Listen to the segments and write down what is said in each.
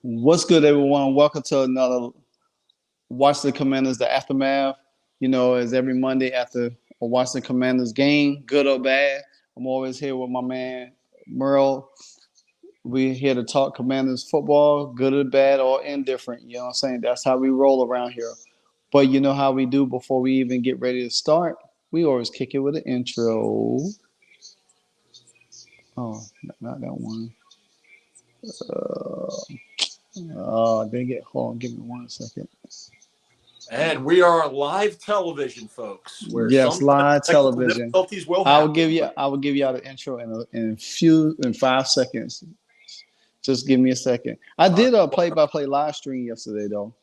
What's good, everyone? Welcome to another Washington Commanders, the aftermath. As every Monday after a Washington Commanders game, good or bad, I'm always here with my man Merle. We're here to talk Commanders football, good or bad or indifferent. You know what I'm saying? That's how we roll around here. But you know how we do before we even get ready to start? We always kick it with an intro. Oh, not that one. Dang it. Hold on, give me 1 second. And we are live television, folks, where Yes, sometimes live technical television. difficulties will I will happen. give you. I will give y'all the intro in 5 seconds. Just give me a second. I did a play-by-play live stream yesterday, though.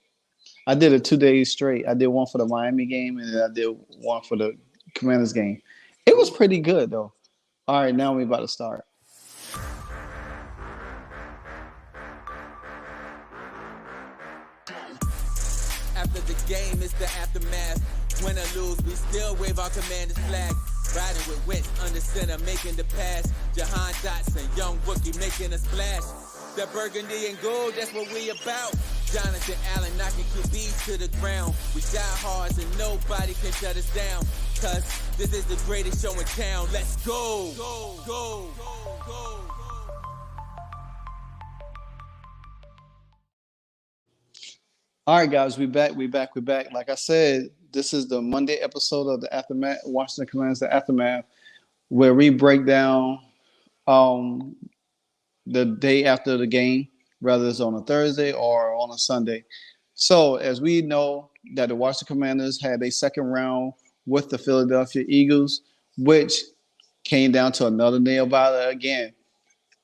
I did it 2 days straight. I did one for the Miami game, and then I did one for the Commanders game. It was pretty good, though. All right, now we about to start. After the game, it's the aftermath. Win or lose, we still wave our commander's flag. Riding with Wentz under center, making the pass. Jahan Dotson, young rookie, making a splash. That burgundy and gold, that's what we about. Jonathan Allen knocking QBs to the ground. We die hard and nobody can shut us down. Cause this is the greatest show in town. Let's go. Go, go, go, go. All right, guys, we back. Like I said, this is the Monday episode of the Aftermath, Washington Commanders, the Aftermath, where we break down um, the day after the game, whether it's on a Thursday or on a Sunday. So, as we know, that the Washington Commanders had a second round with the Philadelphia Eagles, which came down to another nail biter again.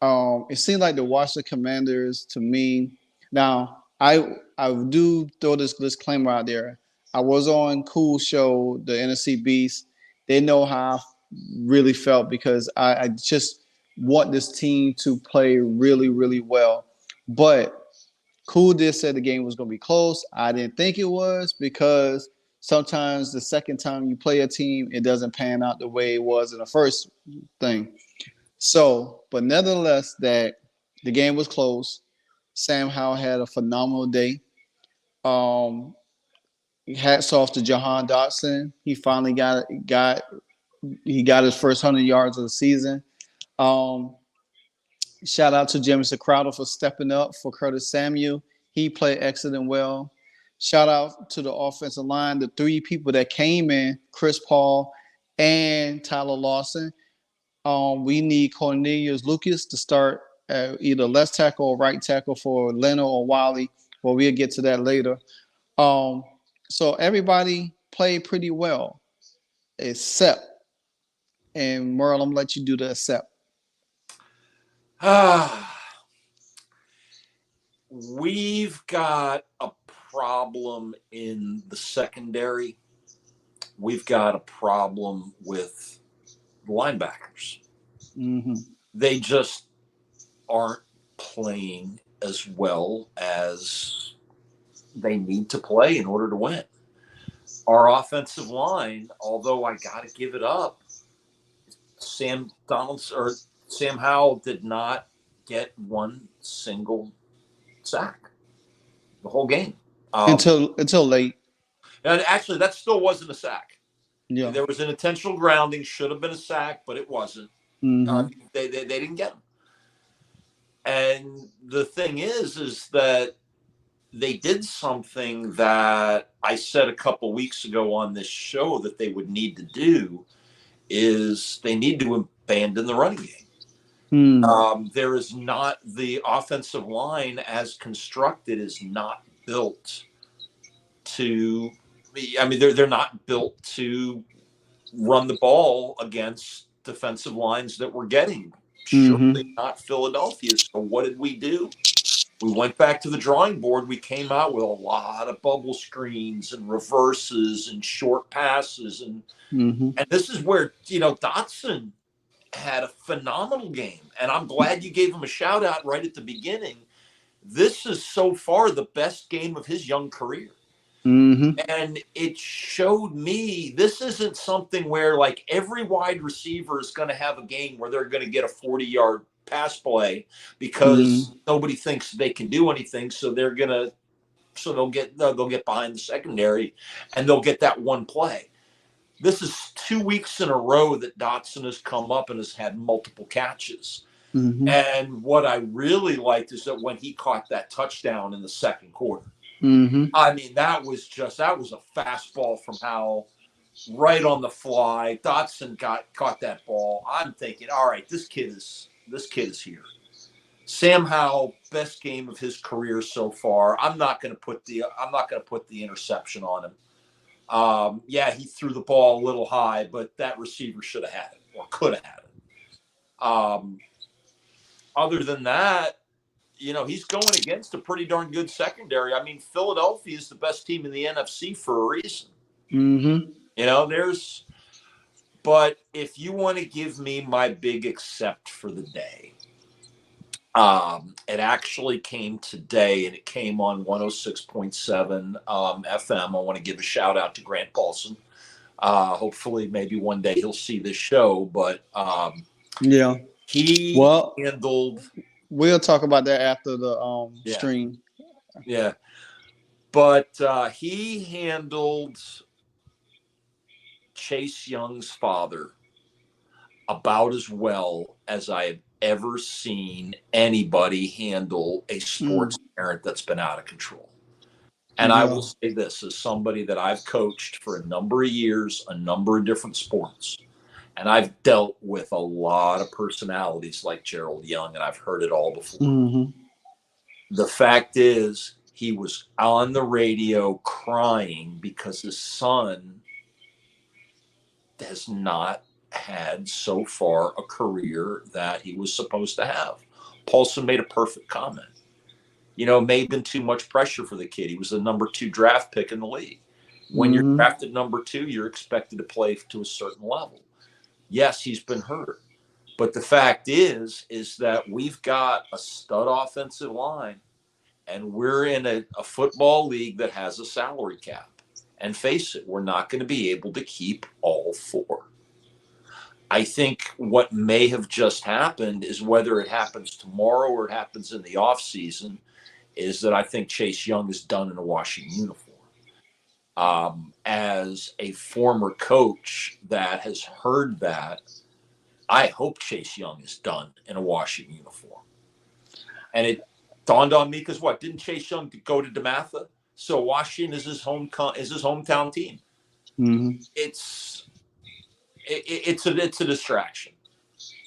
It seemed like the Washington Commanders to me. Now, I do throw this disclaimer out there. I was on Cool Show, the NFC Beast. They know how I really felt because I just want this team to play really, really well. But Cool did say the game was going to be close. I didn't think it was because sometimes the second time you play a team, it doesn't pan out the way it was in the first thing. So, but nevertheless, that the game was close. Sam Howell had a phenomenal day. Um, Hats off to Jahan Dotson. He finally got his first 100 yards of the season. Um, Shout out to Jamison Crowder for stepping up for Curtis Samuel. He played excellent well. Shout out to the offensive line, the three people that came in, Chris Paul and Tyler Lawson. We need Cornelius Lucas to start either left tackle or right tackle for Leno or Wiley. Well, we'll get to that later. Um, so everybody played pretty well, except, and Merle, I'm gonna let you do the except. We've got a problem in the secondary. We've got a problem with linebackers. Mm-hmm. They just aren't playing as well as they need to play in order to win. Our offensive line, although I got to give it up, Sam Howell did not get one single sack the whole game until late. And actually, that still wasn't a sack. Yeah, there was an intentional grounding, should have been a sack, but it wasn't. Mm-hmm. They didn't get him. And the thing is that they did something that I said a couple weeks ago on this show that they would need to do is they need to abandon the running game. There is not the offensive line as constructed is not built to. I mean, they're not built to run the ball against defensive lines that we're getting. Surely not Philadelphia. So what did we do? We went back to the drawing board. We came out with a lot of bubble screens and reverses and short passes. And this is where, Dotson had a phenomenal game. And I'm glad you gave him a shout out right at the beginning. This is so far the best game of his young career. And it showed me this isn't something where like every wide receiver is going to have a game where they're going to get a 40-yard pass play because nobody thinks they can do anything. So they'll get behind the secondary and they'll get that one play. This is 2 weeks in a row that Dotson has come up and has had multiple catches. And what I really liked is that when he caught that touchdown in the second quarter, I mean, that was a fastball from Howell, right on the fly. Dotson caught that ball. I'm thinking, all right, this kid is here. Sam Howell, best game of his career so far. I'm not going to put the interception on him. Yeah, he threw the ball a little high, but that receiver should have had it or could have had it. Other than that, he's going against a pretty darn good secondary. I mean, Philadelphia is the best team in the NFC for a reason. But if you want to give me my big accept for the day, it actually came today, and it came on 106.7 FM. I want to give a shout out to Grant Paulson. Hopefully, maybe one day he'll see this show. But he handled. We'll talk about that after the stream. Yeah, but he handled Chase Young's father about as well as I have ever seen anybody handle a sports parent that's been out of control. And I will say this as somebody that I've coached for a number of years, a number of different sports, and I've dealt with a lot of personalities like Gerald Young, and I've heard it all before. The fact is, he was on the radio crying because his son has not had so far a career that he was supposed to have. Paulson made a perfect comment. It may have been too much pressure for the kid. He was the number 2 draft pick in the league. When you're drafted number 2, you're expected to play to a certain level. Yes, he's been hurt. But the fact is that we've got a stud offensive line, and we're in a football league that has a salary cap. And face it, we're not going to be able to keep all 4. I think what may have just happened is, whether it happens tomorrow or it happens in the offseason, is that I think Chase Young is done in a Washington uniform. As a former coach that has heard that, I hope Chase Young is done in a Washington uniform. And it dawned on me because didn't Chase Young go to DeMatha? So Washington is his hometown team. It's a distraction.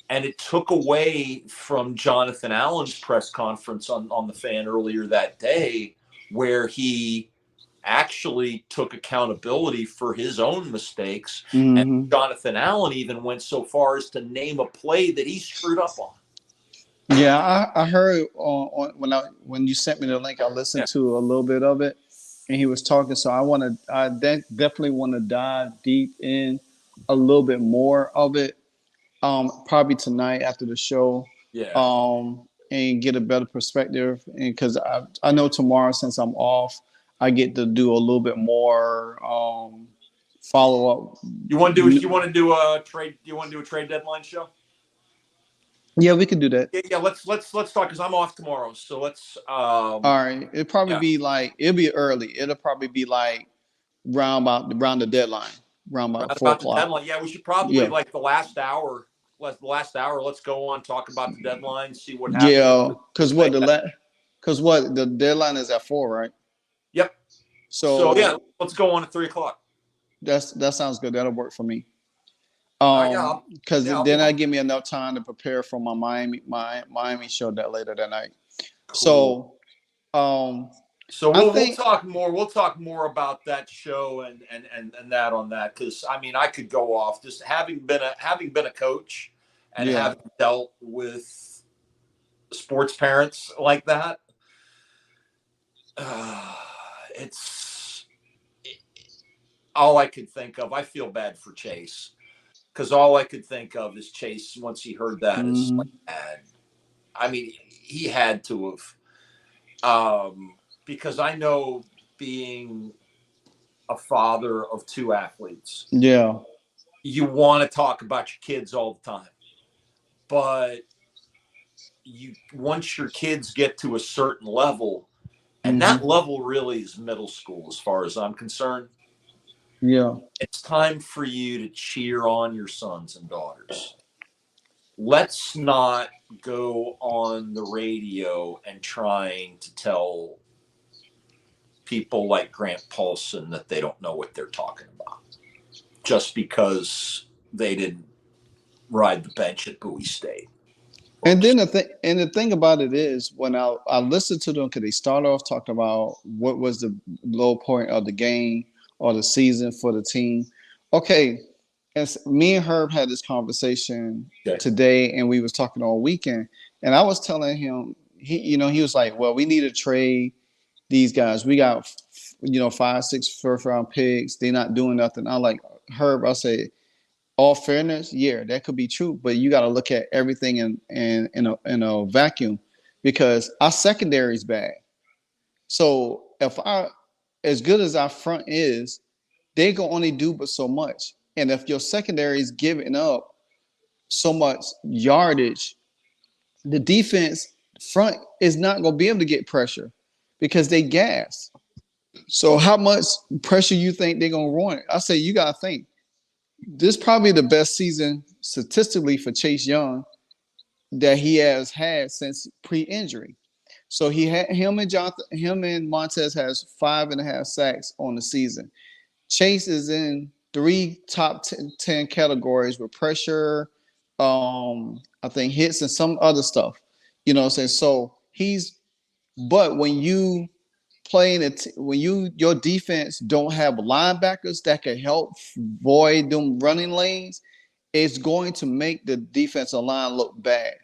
And it took away from Jonathan Allen's press conference on the Fan earlier that day, where he actually took accountability for his own mistakes. And Jonathan Allen even went so far as to name a play that he screwed up on. Yeah, I heard when you sent me the link, I listened to a little bit of it, and he was talking. So I definitely want to dive deep in a little bit more of it. Probably tonight after the show. And get a better perspective. And because I know tomorrow, since I'm off, I get to do a little bit more follow up. You want to do a trade deadline show? Yeah, we can do that. Yeah, let's talk, because I'm off tomorrow. So let's. All right, it'll probably be it'll be early. It'll probably be round the deadline, round about 4 o'clock. Deadline. Yeah, we should probably the last hour. Let's go on, talk about the deadline, see what happens. Yeah, because the deadline is at 4, right? Yep. So yeah, let's go on at 3 o'clock. That sounds good. That'll work for me. Because then that give me enough time to prepare for my Miami show that later that night. Cool. So we'll talk more. We'll talk more about that show and that on that, because I mean, I could go off just having been a coach and having dealt with sports parents like that. It's all I could think of. I feel bad for Chase, because all I could think of is Chase once he heard that is bad. I mean, he had to have. Because I know, being a father of 2 athletes, you want to talk about your kids all the time. But once your kids get to a certain level, and that level really is middle school as far as I'm concerned. Yeah. It's time for you to cheer on your sons and daughters. Let's not go on the radio and trying to tell people like Grant Paulson that they don't know what they're talking about just because they didn't ride the bench at Bowie State. And then the thing about it is, when I listened to them, because they start off talking about what was the low point of the game or the season for the team. Okay, as me and Herb had this conversation today, and we was talking all weekend, and I was telling him, he was like, well, we need to trade these guys. We got 5, 6 first round picks. They're not doing nothing. I like Herb. I say, all fairness, yeah, that could be true, but you got to look at everything in a vacuum, because our secondary is bad. So if as good as our front is, they can only do but so much. And if your secondary is giving up so much yardage, the defense front is not going to be able to get pressure because they gas. So how much pressure you think they're going to run? I say you got to think. This is probably the best season statistically for Chase Young that he has had since pre-injury. So he had him and Montez has 5.5 sacks on the season. Chase is in 3 top 10 categories with pressure, I think hits and some other stuff. You know what I'm saying? So but when you playing it, when your defense don't have linebackers that can help void them running lanes, it's going to make the defensive line look bad.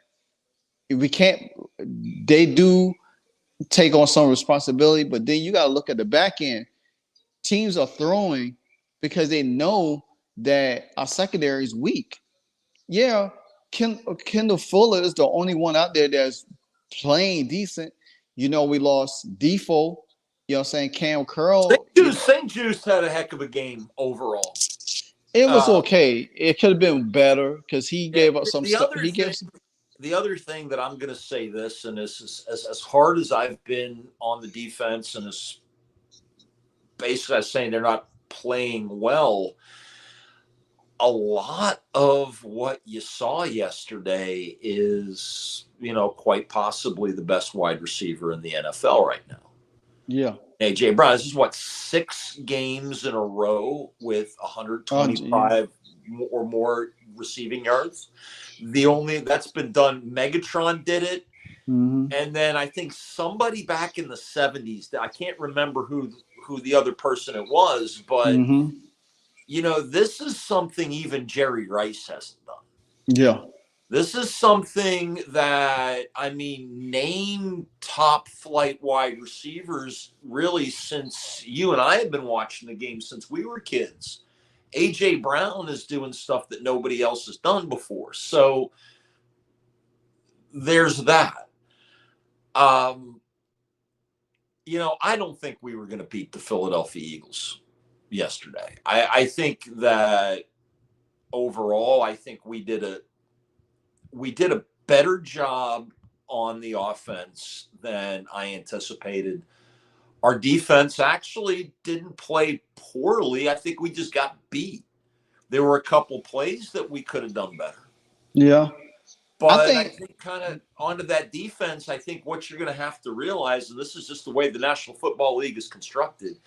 We can't. They do take on some responsibility, but then you got to look at the back end. Teams are throwing because they know that our secondary is weak. Yeah, Kendall Fuller is the only one out there that's playing decent. We lost Defoe. You know what I'm saying? Cam Curl. St. Juice had a heck of a game overall. It was okay. It could have been better because he gave up some stuff. The other thing that I'm going to say this, and this is as hard as I've been on the defense, and as basically I'm saying they're not playing well, a lot of what you saw yesterday is, quite possibly the best wide receiver in the NFL right now. Yeah. AJ Brown, this is 6 games in a row with 125 or more receiving yards. That's been done. Megatron did it. Mm-hmm. And then I think somebody back in the 70s, I can't remember who the other person it was, but this is something even Jerry Rice hasn't done. Yeah. This is something that, name top flight wide receivers really since you and I have been watching the game since we were kids. AJ Brown is doing stuff that nobody else has done before. So there's that. I don't think we were going to beat the Philadelphia Eagles yesterday. I think that overall, I think we did a better job on the offense than I anticipated. Our defense actually didn't play poorly. I think we just got beat. There were a couple plays that we could have done better. Yeah. But I think kind of onto that defense, I think what you're going to have to realize, and this is just the way the National Football League is constructed,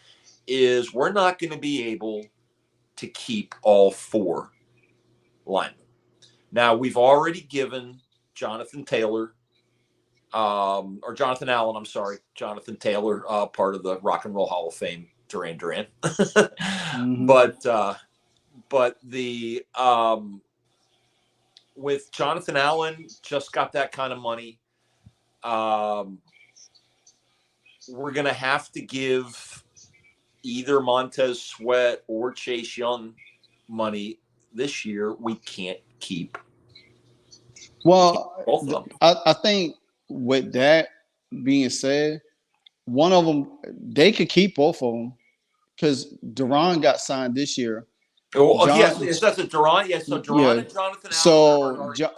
is we're not going to be able to keep all 4 linemen. Now, we've already given Jonathan Allen, Jonathan Taylor, part of the Rock and Roll Hall of Fame, Duran Duran. But the with Jonathan Allen, just got that kind of money. We're going to have to give either Montez Sweat or Chase Young money this year. We can't keep. Well, I think with that being said, one of them, they could keep both of them because Duran got signed this year. Oh, yes, John, yes, that's a Duran. Yes, so Duran yeah. and Jonathan Allen are So already signed.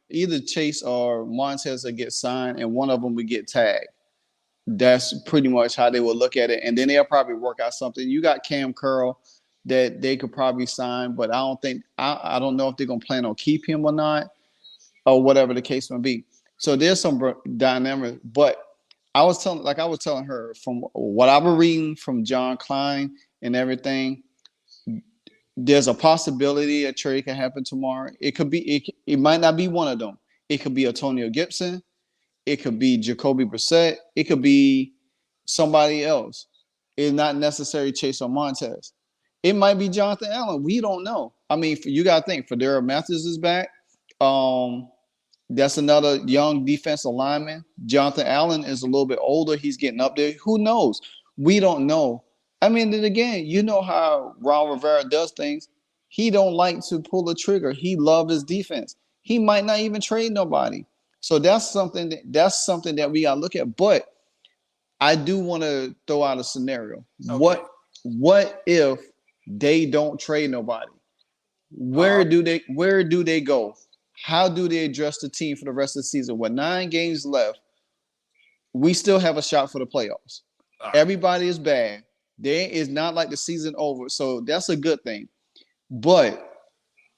either Chase or Montez will get signed, and one of them would get tagged. That's pretty much how they will look at it, and then they'll probably work out something. You got Cam Curl that they could probably sign, but I don't know if they're gonna plan on keep him or not, or whatever the case may be. So there's some dynamic, but I was telling her from what I was reading from John Klein and everything, there's a possibility a trade can happen tomorrow. It might not be one of them. It could be Antonio Gibson. It could be Jacoby Brissett. It could be somebody else. It's not necessarily Chase or Montez. It might be Jonathan Allen. We don't know. I mean, you got to think. Federa Matthews is back. Um, that's another young defensive lineman. Jonathan Allen is a little bit older. He's getting up there. Who knows? We don't know. I mean, then again, you know how Ron Rivera does things. He don't like to pull the trigger. He loves his defense. He might not even trade nobody. So that's something that we gotta look at. But I do want to throw out a scenario. Okay. What if they don't trade nobody? Uh, Where do they go? How do they address the team for the rest of the season? With 9 games left, we still have a shot for the playoffs. all right. Everybody is bad. There is not like the season over, so that's a good thing. But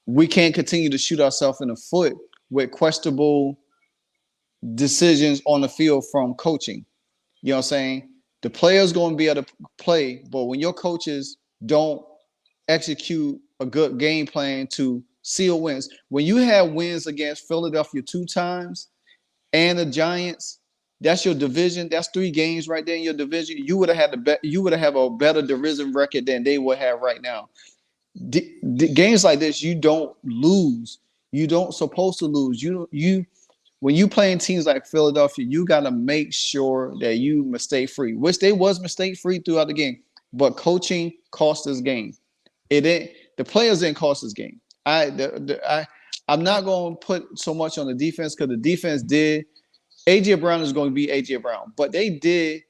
we can't continue to shoot ourselves in the foot with questionable decisions on the field from coaching. You know what I'm saying? The players going to be able to play, but when your coaches don't execute a good game plan to seal wins, when you have wins against Philadelphia 2 times and the Giants, that's your division. That's 3 games right there in your division. You would have had you would have a better division record than they would have right now. Games like this, you don't lose. You don't supposed to lose. You when you playing teams like Philadelphia, you got to make sure that you mistake free, which they was mistake free throughout the game. But coaching cost this game. It didn't. The players didn't cost this game. I'm not going to put so much on the defense because the defense did. AJ Brown is going to be AJ Brown, but they did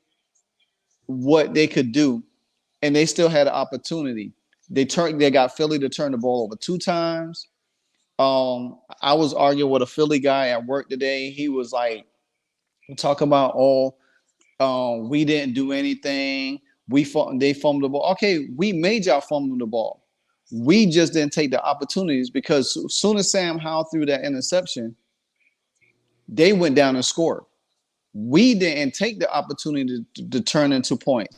what they could do, and they still had an opportunity. They got Philly to turn the ball over 2 times. I was arguing with a Philly guy at work today. He was like, talking about, we didn't do anything. They fumbled the ball. Okay, we made y'all fumble the ball. We just didn't take the opportunities because as soon as Sam Howell threw that interception, they went down and scored. We didn't take the opportunity to turn into points.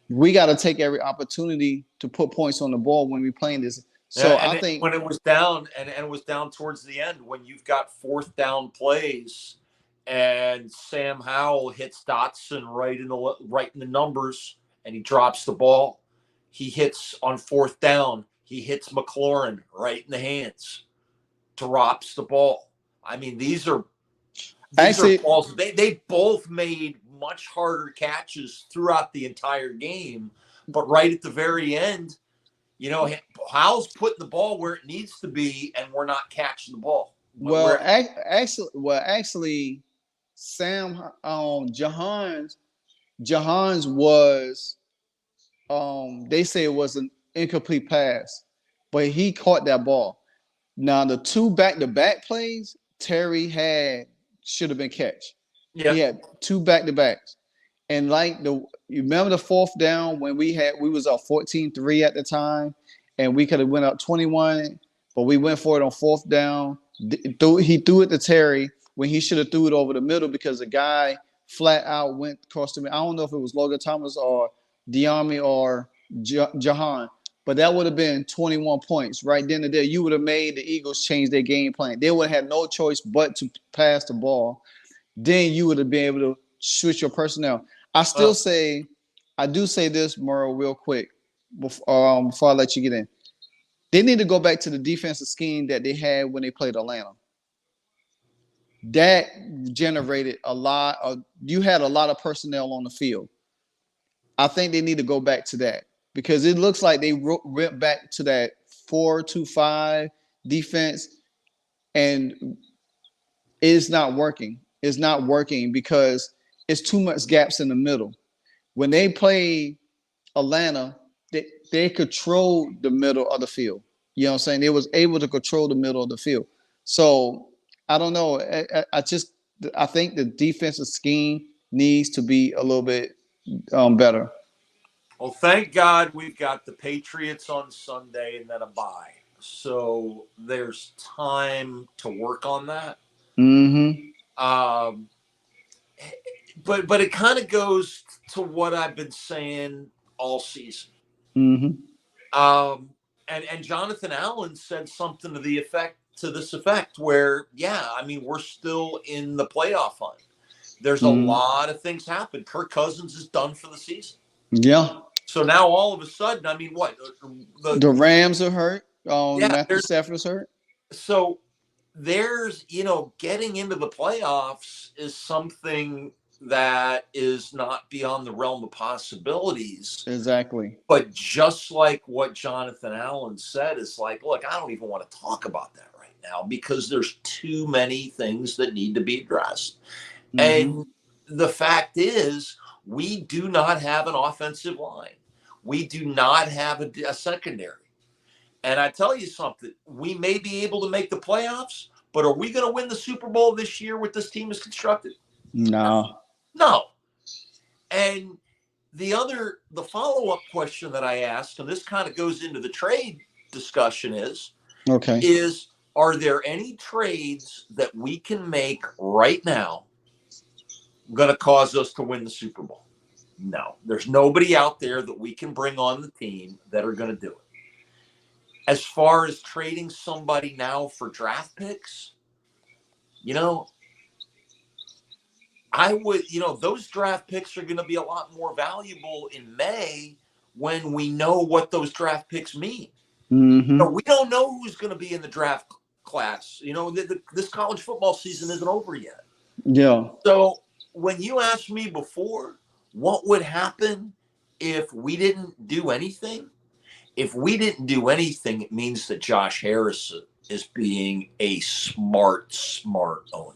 We got to take every opportunity to put points on the ball when we're playing this. So I think when it was down and it was down towards the end, when you've got 4th down plays and Sam Howell hits Dotson right in the numbers and he drops the ball, he hits on 4th down. He hits McLaurin right in the hands, drops the ball. I mean, these are balls. They both made much harder catches throughout the entire game, but right at the very end, you know, Howell's putting the ball where it needs to be, and we're not catching the ball. Actually, Sam Jahan's was they say it was an incomplete pass, but he caught that ball. Now the 2 back-to-back plays Terry should have been catch. Yeah. He had 2 back-to-backs. And you remember the 4th down when we was up 14-3 at the time, and we could have went up 21, but we went for it on 4th down. He threw it to Terry when he should have threw it over the middle because the guy flat out went across the middle. I don't know if it was Logan Thomas or Diami or Jahan, but that would have been 21 points right then and there. You would have made the Eagles change their game plan. They would have had no choice but to pass the ball. Then you would have been able to switch your personnel. I do say this, Merle, real quick before I let you get in. They need to go back to the defensive scheme that they had when they played Atlanta. That generated you had a lot of personnel on the field. I think they need to go back to that because it looks like they went back to that 4-2-5 defense, and it's not working. It's not working because it's too much gaps in the middle. When they play Atlanta, they controlled the middle of the field. You know what I'm saying? They was able to control the middle of the field. So I don't know. I think the defensive scheme needs to be a little bit better. Well, thank God we've got the Patriots on Sunday and then a bye. So there's time to work on that. Mm-hmm. But it kind of goes to what I've been saying all season. Mm-hmm. And Jonathan Allen said something to this effect where, yeah, I mean, we're still in the playoff hunt. There's a lot of things happen. Kirk Cousins is done for the season. Yeah. So now all of a sudden, I mean, what the Rams are hurt. Yeah, Matthew Stafford's hurt. So there's, getting into the playoffs is something that is not beyond the realm of possibilities. Exactly. But just like what Jonathan Allen said, is like, look, I don't even want to talk about that right now because there's too many things that need to be addressed. Mm-hmm. And the fact is, we do not have an offensive line. We do not have a secondary. And I tell you something, we may be able to make the playoffs, but are we going to win the Super Bowl this year with this team as constructed? No. No. And the follow-up question that I asked, and this kind of goes into the trade discussion is, are there any trades that we can make right now going to cause us to win the Super Bowl? No. There's nobody out there that we can bring on the team that are going to do it. As far as trading somebody now for draft picks, I would, those draft picks are going to be a lot more valuable in May when we know what those draft picks mean. Mm-hmm. We don't know who's going to be in the draft class. This college football season isn't over yet. Yeah. So when you asked me before, what would happen if we didn't do anything? If we didn't do anything, it means that Josh Harris is being a smart owner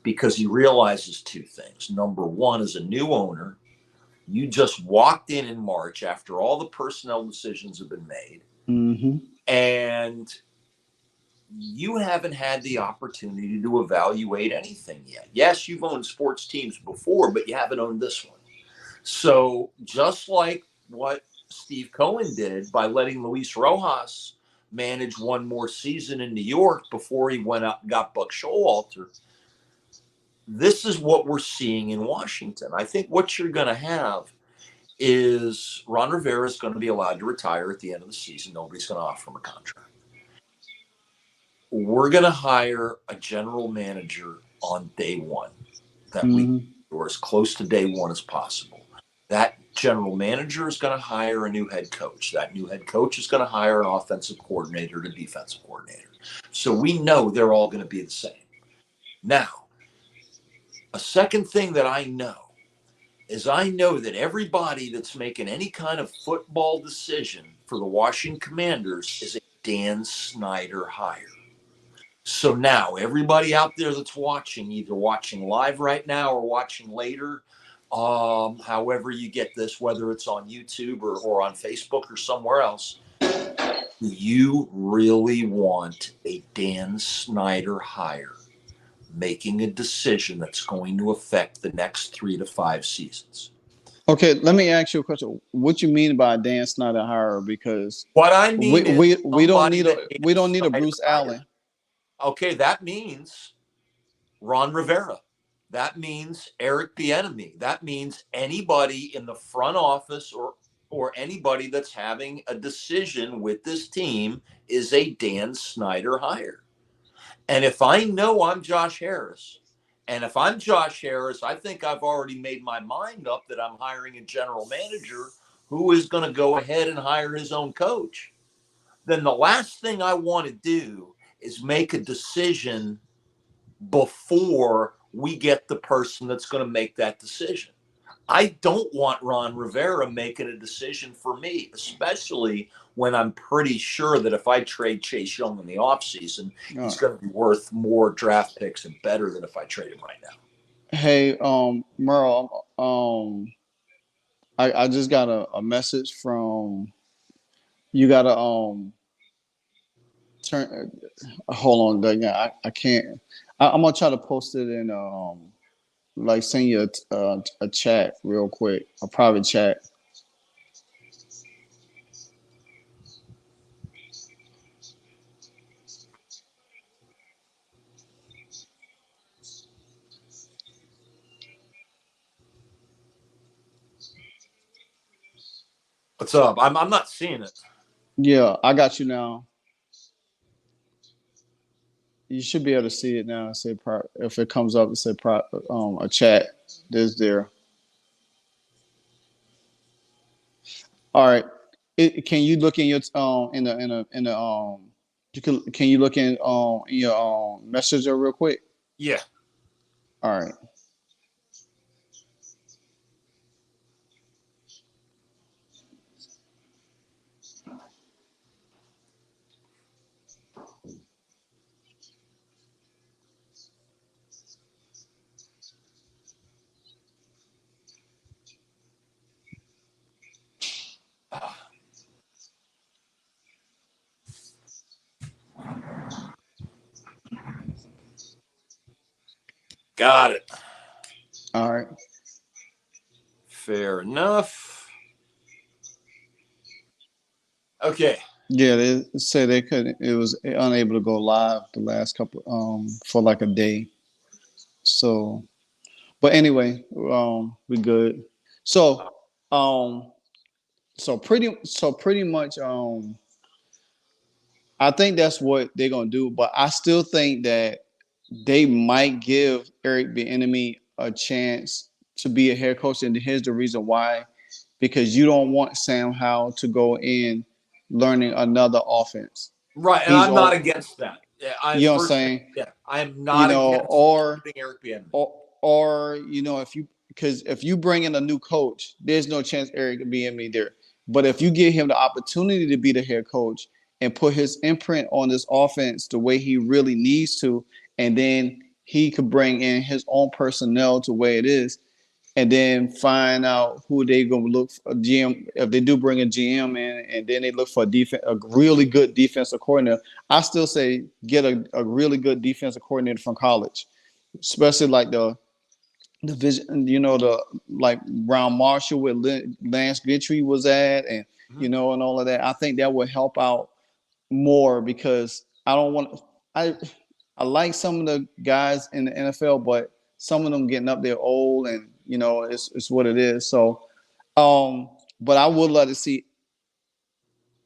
because he realizes two things. Number one, as a new owner, you just walked in March after all the personnel decisions have been made, mm-hmm. and you haven't had the opportunity to evaluate anything yet. Yes, you've owned sports teams before, but you haven't owned this one. So just like what Steve Cohen did by letting Luis Rojas manage one more season in New York before he went out and got Buck Showalter. This is what we're seeing in Washington. I think what you're going to have is Ron Rivera is going to be allowed to retire at the end of the season. Nobody's going to offer him a contract. We're going to hire a general manager on day one that we or as close to day one as possible. That general manager is going to hire a new head coach. That new head coach is going to hire an offensive coordinator and a defensive coordinator. So we know they're all going to be the same. Now, a second thing that I know is I know that everybody that's making any kind of football decision for the Washington Commanders is a Dan Snyder hire. So now everybody out there that's watching, either watching live right now or watching later, however you get this, whether it's on YouTube or on Facebook or somewhere else, you really want a Dan Snyder hire making a decision that's going to affect the next 3 to 5 seasons. Okay, let me ask you a question. What you mean by Dan Snyder hire? Because what I mean is we don't need a Bruce Allen. Okay, that means Ron Rivera. That means Eric Bieniemy. That means anybody in the front office or anybody that's having a decision with this team is a Dan Snyder hire. And if I know I'm Josh Harris, and if I'm Josh Harris, I think I've already made my mind up that I'm hiring a general manager who is going to go ahead and hire his own coach. Then the last thing I want to do is make a decision before we get the person that's going to make that decision. I don't want Ron Rivera making a decision for me, especially when I'm pretty sure that if I trade Chase Young in the offseason, he's going to be worth more draft picks and better than if I trade him right now. Hey, Merle, I just got a message from You gotta turn. Hold on, yeah, I can't. I'm gonna try to post it in like send you a chat real quick, a private chat. What's up? I'm not seeing it. Yeah, I got you now. You should be able to see it now. Say if it comes up, say a chat. There's there. All right. Can you look in your in the can you look in your messenger real quick? Yeah. All right. Got it. All right. Fair enough. Okay. Yeah, they say they couldn't. It was unable to go live the last couple for like a day. So, but anyway, we good. So, um, so pretty much, I think that's what they're gonna do. But I still think that they might give Eric Bieniemy a chance to be a head coach, and here's the reason why: because you don't want Sam Howell to go in learning another offense. Right, and He's I'm not all, against that. Yeah, you know what I'm first thing. saying? Yeah, I am You not know, against putting Eric Bieniemy. or if you because if you bring in a new coach, there's no chance Eric can be in me there. But if you give him the opportunity to be the head coach and put his imprint on this offense the way he really needs to, and then he could bring in his own personnel to where it is, and then find out who they gonna look for a GM if they do bring a GM in, and then they look for a really good defensive coordinator. I still say get a really good defensive coordinator from college, especially like the vision, the like Brown Marshall where Lance Gentry was at, and Mhm. and all of that. I think that would help out more because I don't want I like some of the guys in the NFL, but some of them getting up there old, and it's what it is. So, but I would love to see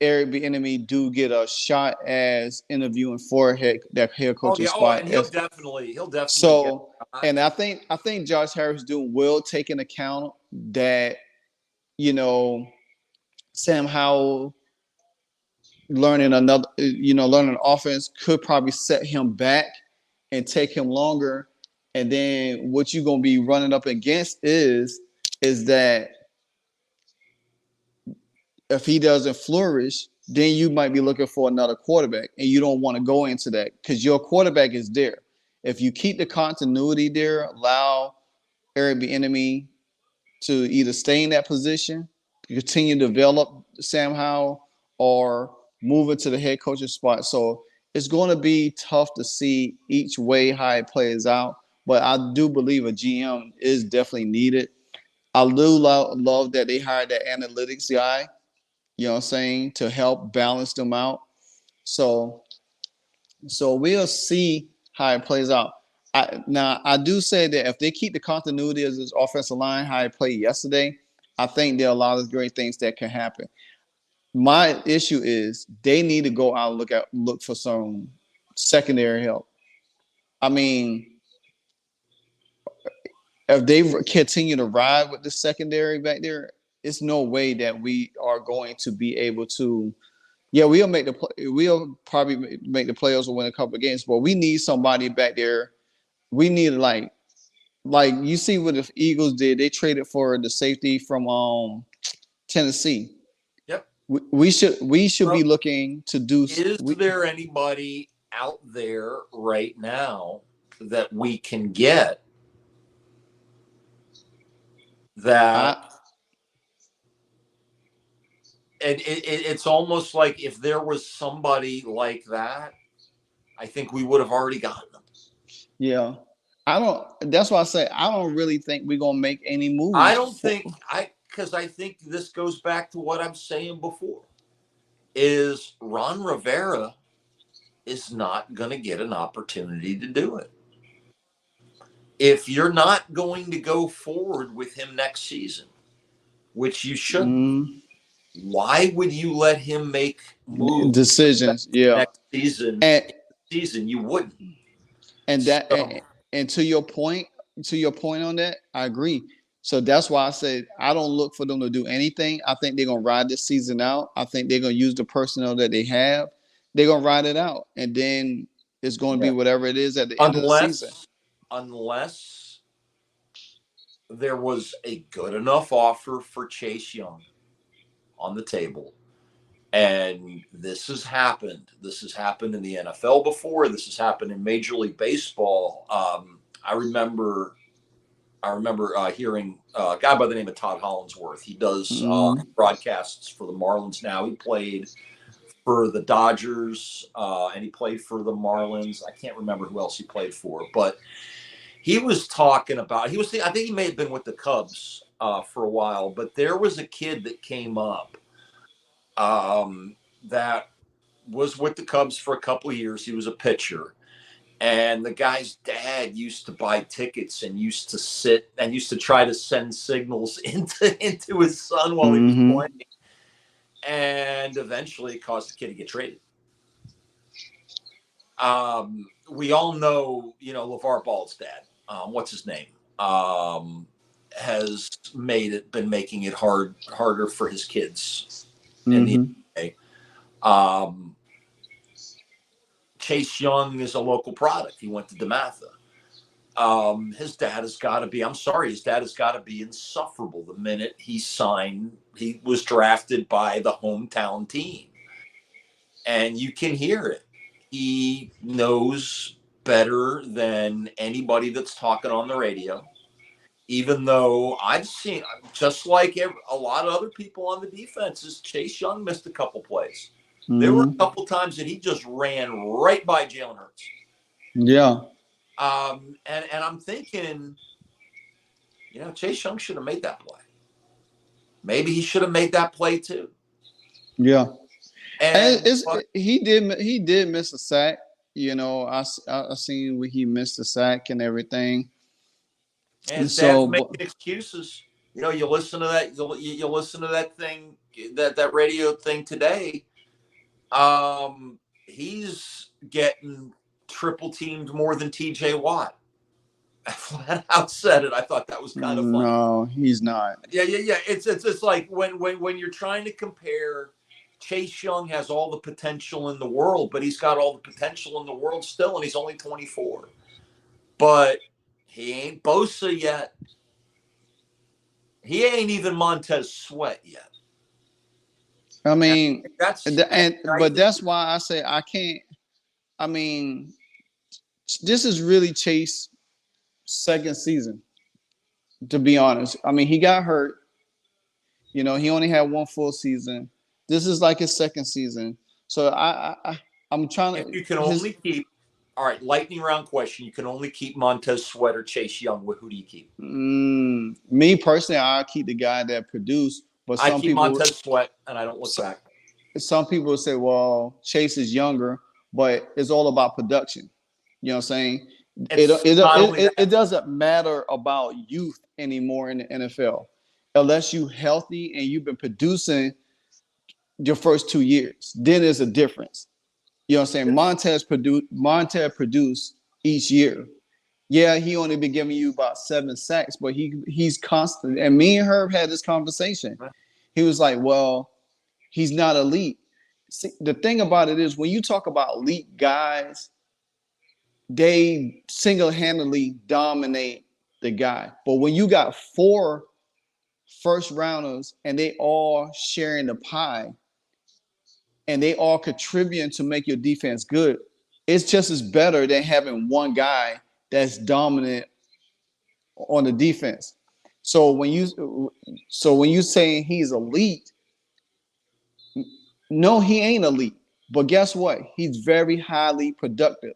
Eric Bieniemy do get a shot as interviewing for that head Oh coaching yeah. Oh, spot. and If he'll definitely get so, that. and I think Josh Harris will take into account that you know Sam Howell learning offense could probably set him back and take him longer. And then what you're gonna be running up against is that if he doesn't flourish, then you might be looking for another quarterback, and you don't want to go into that because your quarterback is there. If you keep the continuity there, allow Eric Bieniemy to either stay in that position, continue to develop Sam Howell, or move into the head coaching spot. So it's going to be tough to see each way how it plays out. But I do believe a GM is definitely needed. I do love that they hired that analytics guy, you know what I'm saying, to help balance them out. So we'll see how it plays out. Now I do say that if they keep the continuity of this offensive line, how it played yesterday, I think there are a lot of great things that can happen. My issue is they need to go out and look for some secondary help. I mean, if they continue to ride with the secondary back there, it's no way that we are going to be able to. Yeah, we'll probably make the playoffs or win a couple of games, but we need somebody back there. We need like you see what the Eagles did. They traded for the safety from Tennessee. Yep. We should be Well, looking to do. is there anybody out there right now that we can get that I and it's almost like if there was somebody like that, I think we would have already gotten them. Yeah. I don't. That's why I say I don't really think we're gonna make any I moves. don't think because I think this goes back to what I'm saying before. Is Ron Rivera is not going to get an opportunity to do it. If you're not going to go forward with him next season, which you shouldn't, why would you let him make moves Decisions. Yeah. next season? And Season you wouldn't. and that So, and to your point on that, I agree. So that's why I said I don't look for them to do anything. I think they're gonna ride this season out. I think they're gonna use the personnel that they have. They're gonna ride it out, and then it's gonna be yeah. whatever it is at the end of the season. Unless there was a good enough offer for Chase Young on the table. And this has happened. This has happened in the NFL before. This has happened in Major League Baseball. I remember hearing a guy by the name of Todd Hollinsworth. He does broadcasts for the Marlins now. He played for the Dodgers and he played for the Marlins. I can't remember who else he played for, but he was talking about. I think he may have been with the Cubs for a while, but there was a kid that came up that was with the Cubs for a couple of years. He was a pitcher. And the guy's dad used to buy tickets and used to sit and used to try to send signals into his son while he was playing. And eventually it caused the kid to get traded. We all know, LeVar Ball's dad. What's his name? Has been making it harder for his kids in the NBA. Chase Young is a local product. He went to DeMatha. His dad has got to be insufferable the minute he was drafted by the hometown team. And you can hear it. He knows better than anybody that's talking on the radio. Even though I've seen, just like a lot of other people on the defenses, Chase Young missed a couple plays. There were a couple times that he just ran right by Jalen Hurts. Yeah. And I'm thinking, Chase Young should have made that play. Maybe he should have made that play too. Yeah. And he did miss a sack. I seen where he missed a sack and everything. And his dad's making excuses. You listen to that. You listen to that thing, that radio thing today. He's getting triple teamed more than TJ Watt. I flat out said it. I thought that was kind of funny. No, he's not. Yeah. It's like when you're trying to compare. Chase Young has all the potential in the world, but he's got all the potential in the world still, and he's only 24. But he ain't Bosa yet. He ain't even Montez Sweat yet. I mean, that's why I say I can't. I mean, this is really Chase's second season, to be honest. I mean, he got hurt. He only had one full season. This is like his second season. So I'm trying to. If you can only keep. All right, lightning round question. You can only keep Montez Sweat or Chase Young. Who do you keep? Me personally, I keep the guy that produced. But I keep Montez Sweat, and I don't look back. Some people say, well, Chase is younger, but it's all about production. You know what I'm saying? It doesn't matter about youth anymore in the NFL. Unless you're healthy and you've been producing your first 2 years. Then there's a difference. You know what I'm saying? Montez produced each year. Yeah, he only been giving you about 7 sacks, but he's constant. And me and Herb had this conversation. He was like, well, he's not elite. See, the thing about it is when you talk about elite guys, they single-handedly dominate the guy. But when you got 4 first rounders and they all sharing the pie and they all contributing to make your defense good, it's just as better than having one guy that's dominant on the defense. So when you saying he's elite, No, he ain't elite. But guess what? He's very highly productive,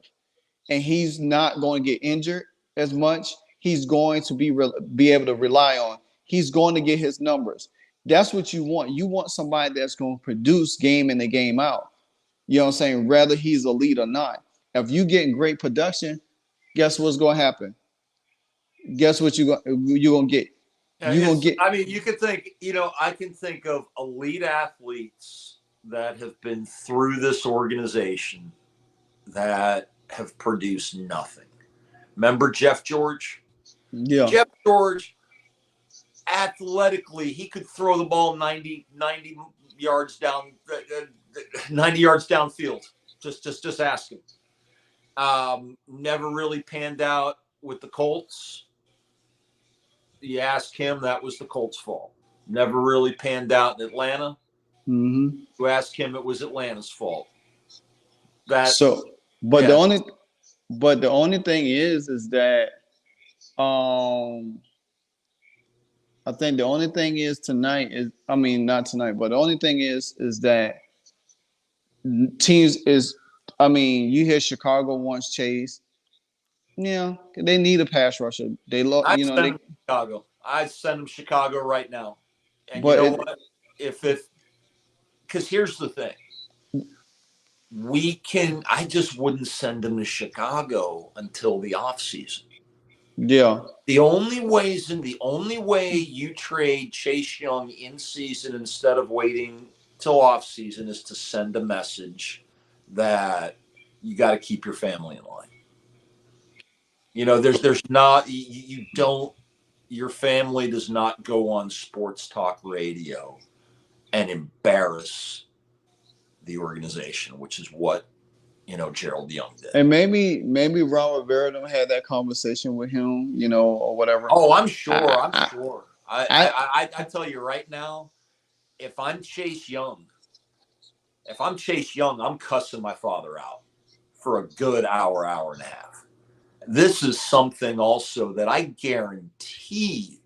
and he's not going to get injured as much. He's going to be able to rely on. He's going to get his numbers. That's what you want. You want somebody that's going to produce game in and game out. You know what I'm saying? Whether he's elite or not. If you getting great production, guess what's going to happen? Guess what you gonna get? Yeah, You gonna get I mean, you could think, I can think of elite athletes that have been through this organization that have produced nothing. Remember Jeff George? yeah. Jeff George, athletically, he could throw the ball 90 yards down, 90 yards downfield. Just ask him. Never really panned out with the Colts. You ask him, that was the Colts' fault. Never really panned out in Atlanta. Mm-hmm. You ask him, it was Atlanta's fault. That So, but yeah. the only thing is that I think the only thing is tonight is I mean not tonight, but the only thing is that teams is I mean you hear Chicago wants Chase. Yeah, they need a pass rusher. They I'd you know send they him to Chicago. I'd send him to Chicago right now. And you but know what? Because here's the thing. I just wouldn't send him to Chicago until the offseason. yeah. The only way you trade Chase Young in season instead of waiting till off season is to send a message that you got to keep your family in line. There's not you don't your family does not go on sports talk radio and embarrass the organization, which is what Gerald Young did. And maybe Ron Rivera had that conversation with him, or whatever. Oh, I'm sure. I tell you right now, if I'm Chase Young, I'm cussing my father out for a good hour and a half. This is something also that I guarantee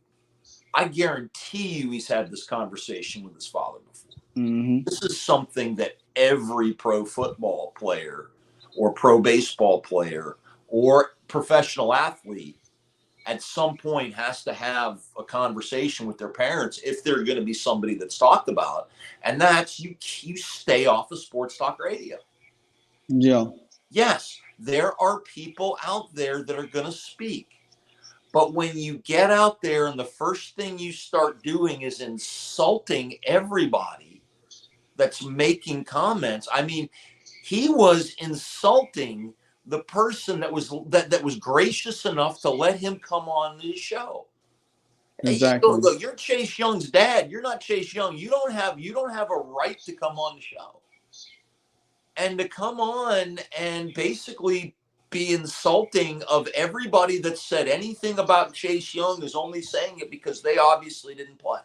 you he's had this conversation with his father before. Mm-hmm. This is something that every pro football player or pro baseball player or professional athlete at some point has to have a conversation with their parents if they're going to be somebody that's talked about. And that's you stay off of sports talk radio. Yeah. Yes, there are people out there that are going to speak. But when you get out there and the first thing you start doing is insulting everybody that's making comments. I mean, he was insulting the person that was gracious enough to let him come on the show. Exactly. Hey, look, you're Chase Young's dad. You're not Chase Young. You don't have a right to come on the show. And to come on and basically be insulting of everybody that said anything about Chase Young is only saying it because they obviously didn't play.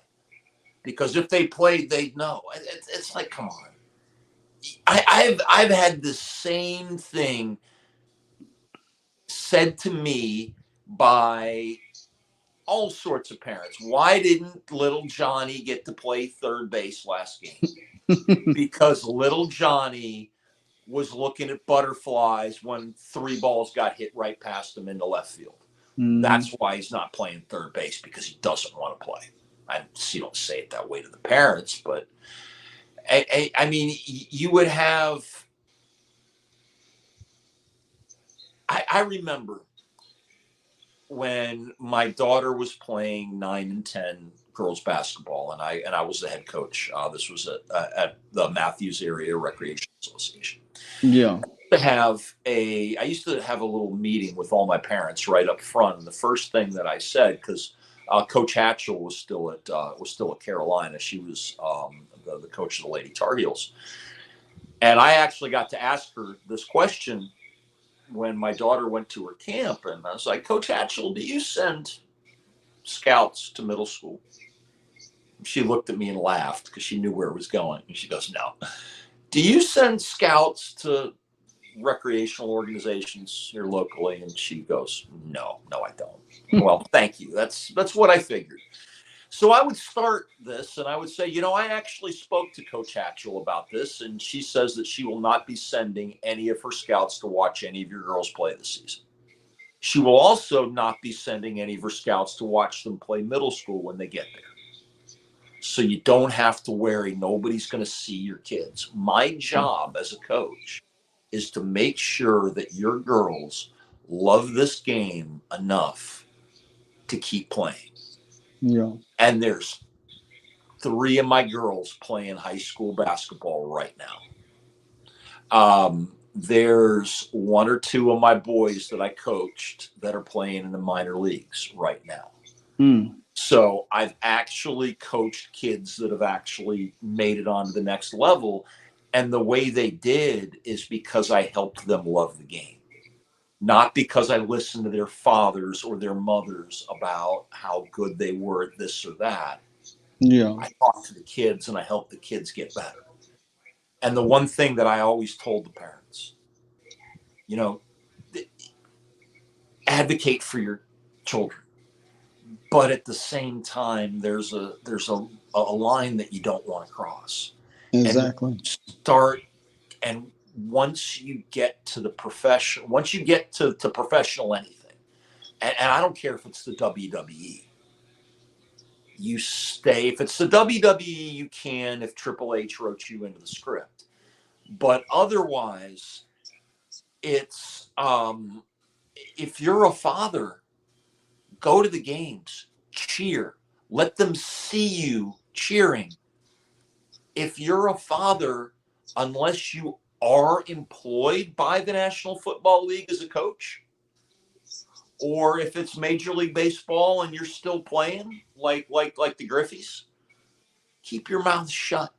Because if they played, they'd know. It's like, come on. I've had the same thing said to me by all sorts of parents. Why didn't little Johnny get to play third base last game? Because little Johnny was looking at butterflies when 3 balls got hit right past him into left field. Mm-hmm. That's why he's not playing third base, because he doesn't want to play. You don't say it that way to the parents, but I mean, you would have. I remember when my daughter was playing 9 and 10 girls basketball, and I was the head coach. This was at the Matthews Area Recreation Association. Yeah. I used to have a little meeting with all my parents right up front, and the first thing that I said, because Coach Hatchell was still at Carolina. She was the coach of the Lady Tar Heels, and I actually got to ask her this question when my daughter went to her camp, and I was like, Coach Hatchell, do you send scouts to middle school? She looked at me and laughed because she knew where it was going, and she goes, no. Do you send scouts to recreational organizations here locally? And she goes, no, I don't. Well, thank you. That's what I figured. So I would start this and I would say, I actually spoke to Coach Hatchell about this, and she says that she will not be sending any of her scouts to watch any of your girls play this season. She will also not be sending any of her scouts to watch them play middle school when they get there. So you don't have to worry. Nobody's going to see your kids. My job as a coach is to make sure that your girls love this game enough to keep playing. Yeah. And there's 3 of my girls playing high school basketball right now. There's 1 or 2 of my boys that I coached that are playing in the minor leagues right now. So I've actually coached kids that have actually made it on to the next level. And the way they did is because I helped them love the game. Not because I listened to their fathers or their mothers about how good they were at this or that. Yeah. I talked to the kids and I helped the kids get better. And the one thing that I always told the parents, advocate for your children. But at the same time, there's a line that you don't want to cross. Exactly. And once you get to professional anything, and I don't care if it's the WWE, you stay. If it's the WWE, you can, if Triple H wrote you into the script. But otherwise, it's if you're a father, go to the games, cheer, let them see you cheering. If you're a father, unless you are employed by the National Football League as a coach, or if it's Major League Baseball and you're still playing like the Griffies, keep your mouth shut.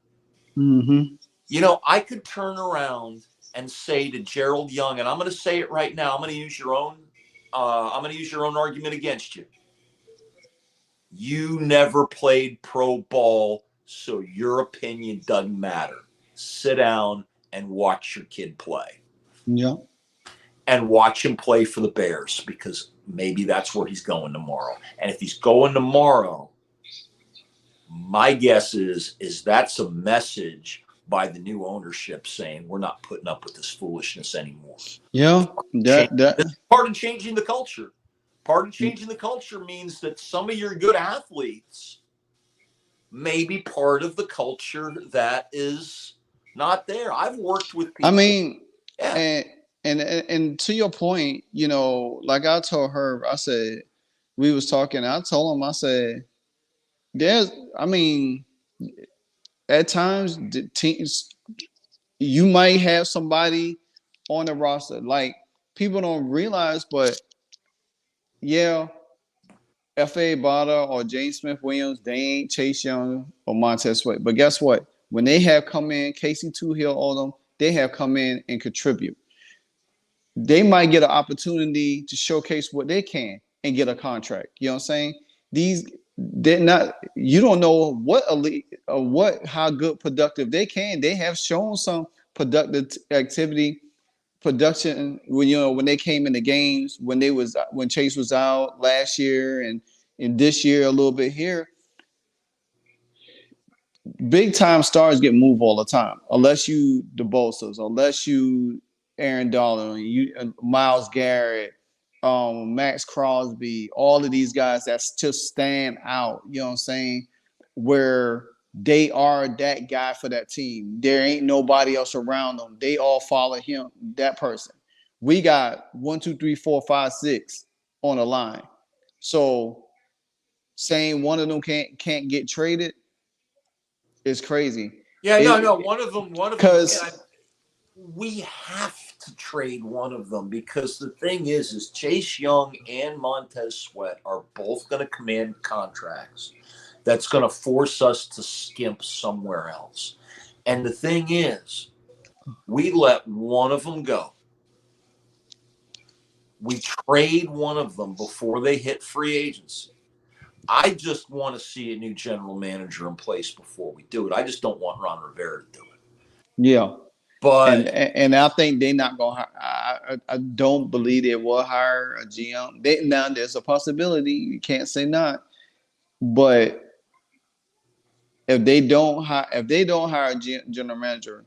Mm-hmm. I could turn around and say to Gerald Young, and I'm going to say it right now. I'm going to use your own argument against you. You never played pro ball, so your opinion doesn't matter. Sit down and watch your kid play. Yeah. And watch him play for the Bears, because maybe that's where he's going tomorrow. And if he's going tomorrow, my guess is that's a message by the new ownership saying we're not putting up with this foolishness anymore. Yeah. That's part of changing the culture. Part of changing the culture means that some of your good athletes may be part of the culture that is not there. I've worked with people. I mean, yeah. And to your point, like I told her, I said, we was talking, I told him, I said, at times the teams, you might have somebody on the roster, like people don't realize, but yeah, F.A. Bada or James Smith-Williams, they ain't Chase Young or Montez Sweat. But guess what? When they have come in, Casey Toohill, all them, they have come in and contribute. They might get an opportunity to showcase what they can and get a contract. You know what I'm saying? They're not. You don't know what elite or how good productive they can. They have shown some productive activity, production when they came in the games when Chase was out last year and this year a little bit here. Big time stars get moved all the time, unless you the Bosa's, unless you Aaron Donald, you Myles Garrett, Max Crosby, all of these guys that just stand out. You know what I'm saying? Where they are that guy for that team. There ain't nobody else around them. They all follow him, that person. We got 1, 2, 3, 4, 5, 6 on the line. So saying one of them can't get traded is crazy. Yeah, no. One of them. We have to trade one of them, because the thing is Chase Young and Montez Sweat are both going to command contracts that's going to force us to skimp somewhere else. And the thing is, we let one of them go. We trade one of them before they hit free agency. I just want to see a new general manager in place before we do it. I just don't want Ron Rivera to do it. Yeah. But and I think they're not gonna hire. I don't believe they will hire a GM. Now there's a possibility. You can't say not, but if they don't hire a general manager,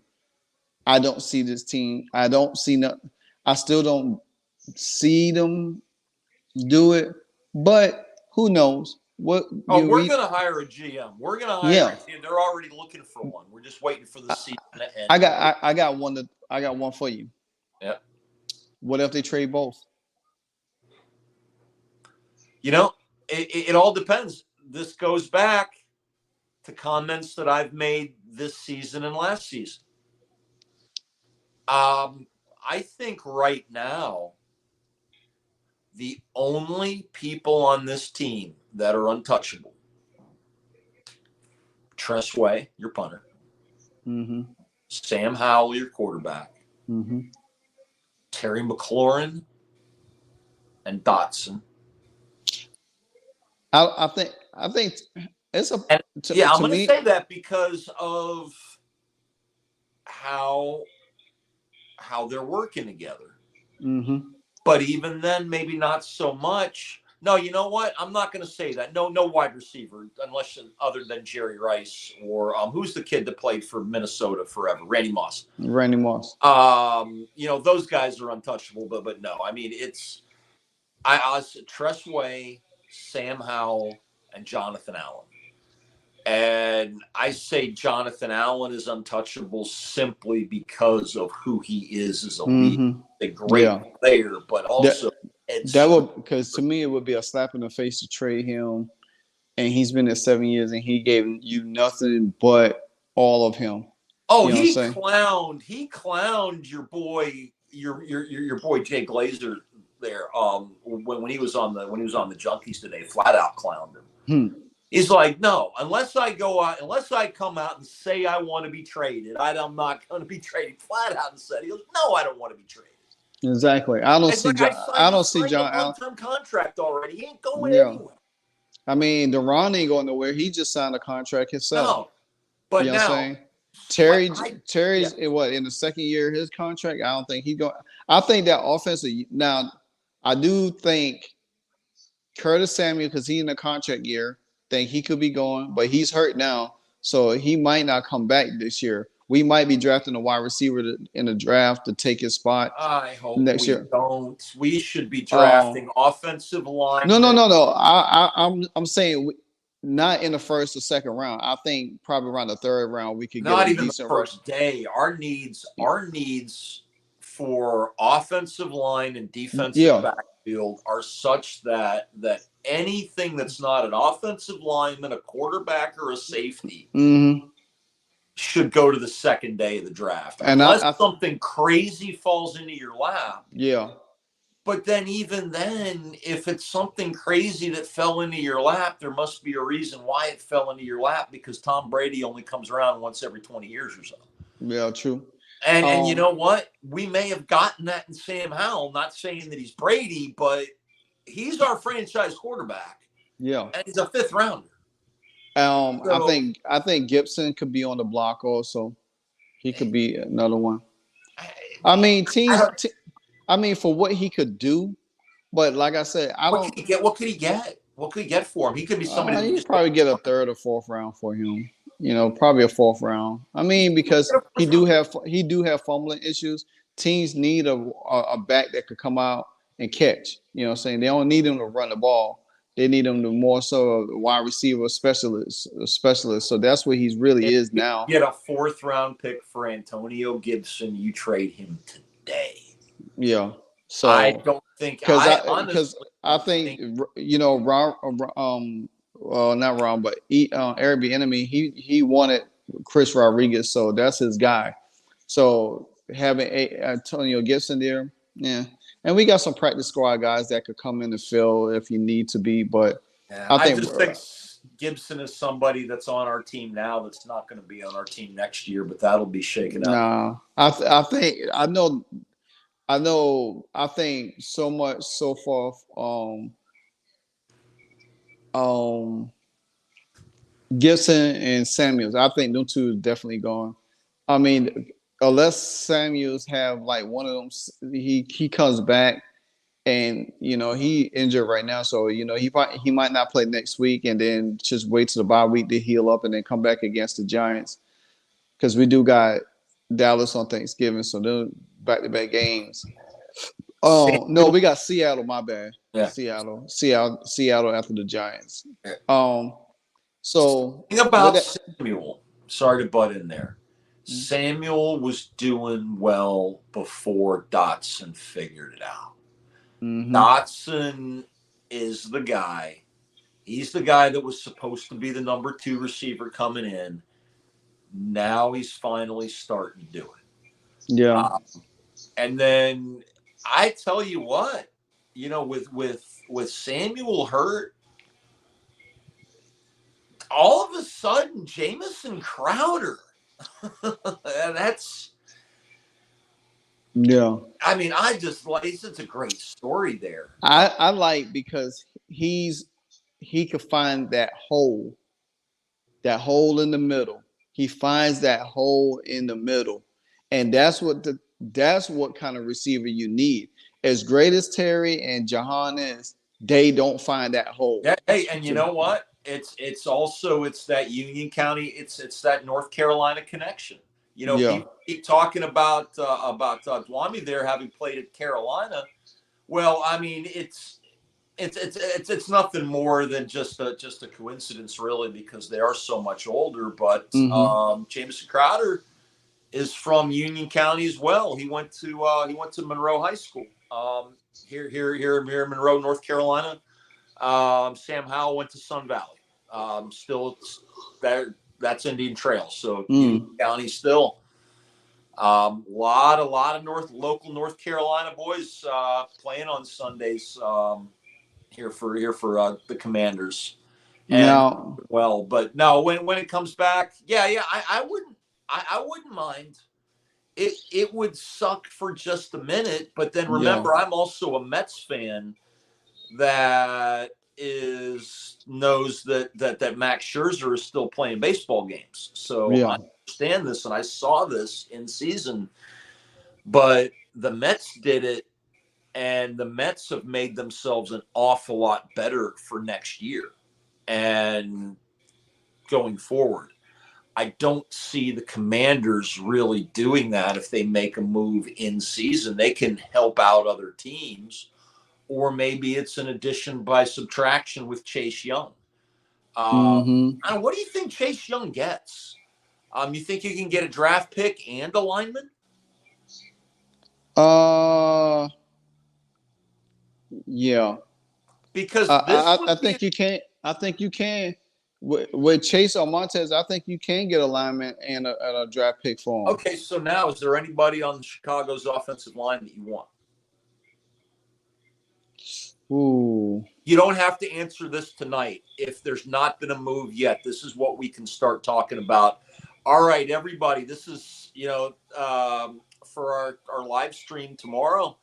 I don't see this team. I don't see nothing. I still don't see them do it, but who knows? What Oh, you we're read? going to hire a GM. We're going to hire Yeah, a GM. They're already looking for one. We're just waiting for the season to end. I got one. I got one for you. Yeah. What if they trade both? You know, it all depends. This goes back to comments that I've made this season and last season. I think right now, the only people on this team that are untouchable, Tress Way, your punter, Mm-hmm. Sam Howell, your quarterback, Mm-hmm. Terry McLaurin, and Dotson. I think it's a And yeah, I'm to going to me. say that because of how they're working together. Mm-hmm. But even then, maybe not so much. No, you know what? I'm not going to say that. No wide receiver, unless other than Jerry Rice or who's the kid that played for Minnesota forever, Randy Moss. Randy Moss. Those guys are untouchable. But no, I mean I Tress Way, Sam Howell, and Jonathan Allen. And I say Jonathan Allen is untouchable simply because of who he is as a leader, a great player, but also that would, because to me it would be a slap in the face to trade him, and he's been there 7 years and he gave you nothing but all of him. Oh, you know he clowned your boy, your boy Jay Glazer there. When he was on the Junkies today, flat out clowned him. He's like, no, unless I come out and say I want to be traded, I'm not going to be traded. Flat out and said, he goes, no, I don't want to be traded. Exactly. I don't see John. I don't see John. A long-term contract already. He ain't going anywhere. I mean, Deron ain't going nowhere. He just signed a contract himself. No, but you know now, what I'm saying? Terry's in the second year of his contract. I don't think he's going. I think that offensive. Now, I do think Curtis Samuel, because he's in the contract year, think he could be going, but he's hurt now, so he might not come back this year. We might be drafting a wide receiver in the draft to take his spot. I hope next year. Don't. We should be drafting offensive line. No. I'm saying not in the first or second round. I think probably around the third round we could not get even the first day. Our needs for offensive line and defensive backfield are such that anything that's not an offensive lineman, a quarterback, or a safety should go to the second day of the draft. Unless something crazy falls into your lap. Yeah. But then even then, if it's something crazy that fell into your lap, there must be a reason why it fell into your lap, because Tom Brady only comes around once every 20 years or so. Yeah, true. And you know what? We may have gotten that in Sam Howell, not saying that he's Brady, but he's our franchise quarterback. Yeah. And he's a fifth rounder. I think Gibson could be on the block also. He could be another one. I mean, for what he could do, but like I said, What could he get? What could he get for him? He could be somebody. He'd probably get a third or fourth round for him. Probably a fourth round. I mean, because he do have fumbling issues. Teams need a back that could come out and catch. You know what I'm saying? They don't need him to run the ball. They need him to more so a wide receiver specialist. So that's what he really is now. Get a fourth round pick for Antonio Gibson. You trade him today. Yeah. So I don't think because I think not Ron, but Eric Bieniemy, he wanted Chris Rodriguez, so that's his guy. So having Antonio Gibson there, yeah. And we got some practice squad guys that could come in the field if you need to be, but I just think Gibson is somebody that's on our team now that's not going to be on our team next year, but that'll be shaken up. I think so much so far. Gibson and Samuels, I think them two is definitely gone. I mean, unless Samuels have like one of them, he comes back and he injured right now, so he might not play next week, and then just wait till the bye week to heal up, and then come back against the Giants because we do got Dallas on Thanksgiving, so they're back-to-back games. Oh no, we got Seattle. My bad. Yeah. Seattle after the Giants. So thing about Samuel, sorry to butt in there. Samuel was doing well before Dotson figured it out. Mm-hmm. Dotson is the guy. He's the guy that was supposed to be the number 2 receiver coming in. Now he's finally starting to do it. Yeah. And then I tell you what, with Samuel hurt, all of a sudden Jamison Crowder. That's. Yeah. I mean, I just like it's a great story there. I like because he could find that hole in the middle. He finds that hole in the middle, and that's what kind of receiver you need. As great as Terry and Jahan is, they don't find that hole. Yeah, hey, and you know what? It's also that Union County. It's that North Carolina connection. People keep talking about Dwami there having played at Carolina. Well, I mean, it's nothing more than just a coincidence, really, because they are so much older. But Jamison Crowder is from Union County as well. He went to Monroe High School here in Monroe, North Carolina. Sam Howell went to Sun Valley. Still, that's Indian Trail, so Union County still. Lot of local North Carolina boys playing on Sundays here for the Commanders. And but no, when it comes back, I wouldn't mind. It would suck for just a minute, but then remember, I'm also a Mets fan that knows that Max Scherzer is still playing baseball games. So I understand this, and I saw this in season. But the Mets did it, and the Mets have made themselves an awful lot better for next year and going forward. I don't see the Commanders really doing that. If they make a move in season, they can help out other teams, or maybe it's an addition by subtraction with Chase Young. What do you think Chase Young gets? You think you can get a draft pick and a lineman? Yeah. Because I think you can. I think you can. With Chase or Montez, I think you can get a lineman and a draft pick for him. Okay, so now is there anybody on Chicago's offensive line that you want? Ooh. You don't have to answer this tonight. If there's not been a move yet, this is what we can start talking about. All right, everybody, this is, for our live stream tomorrow.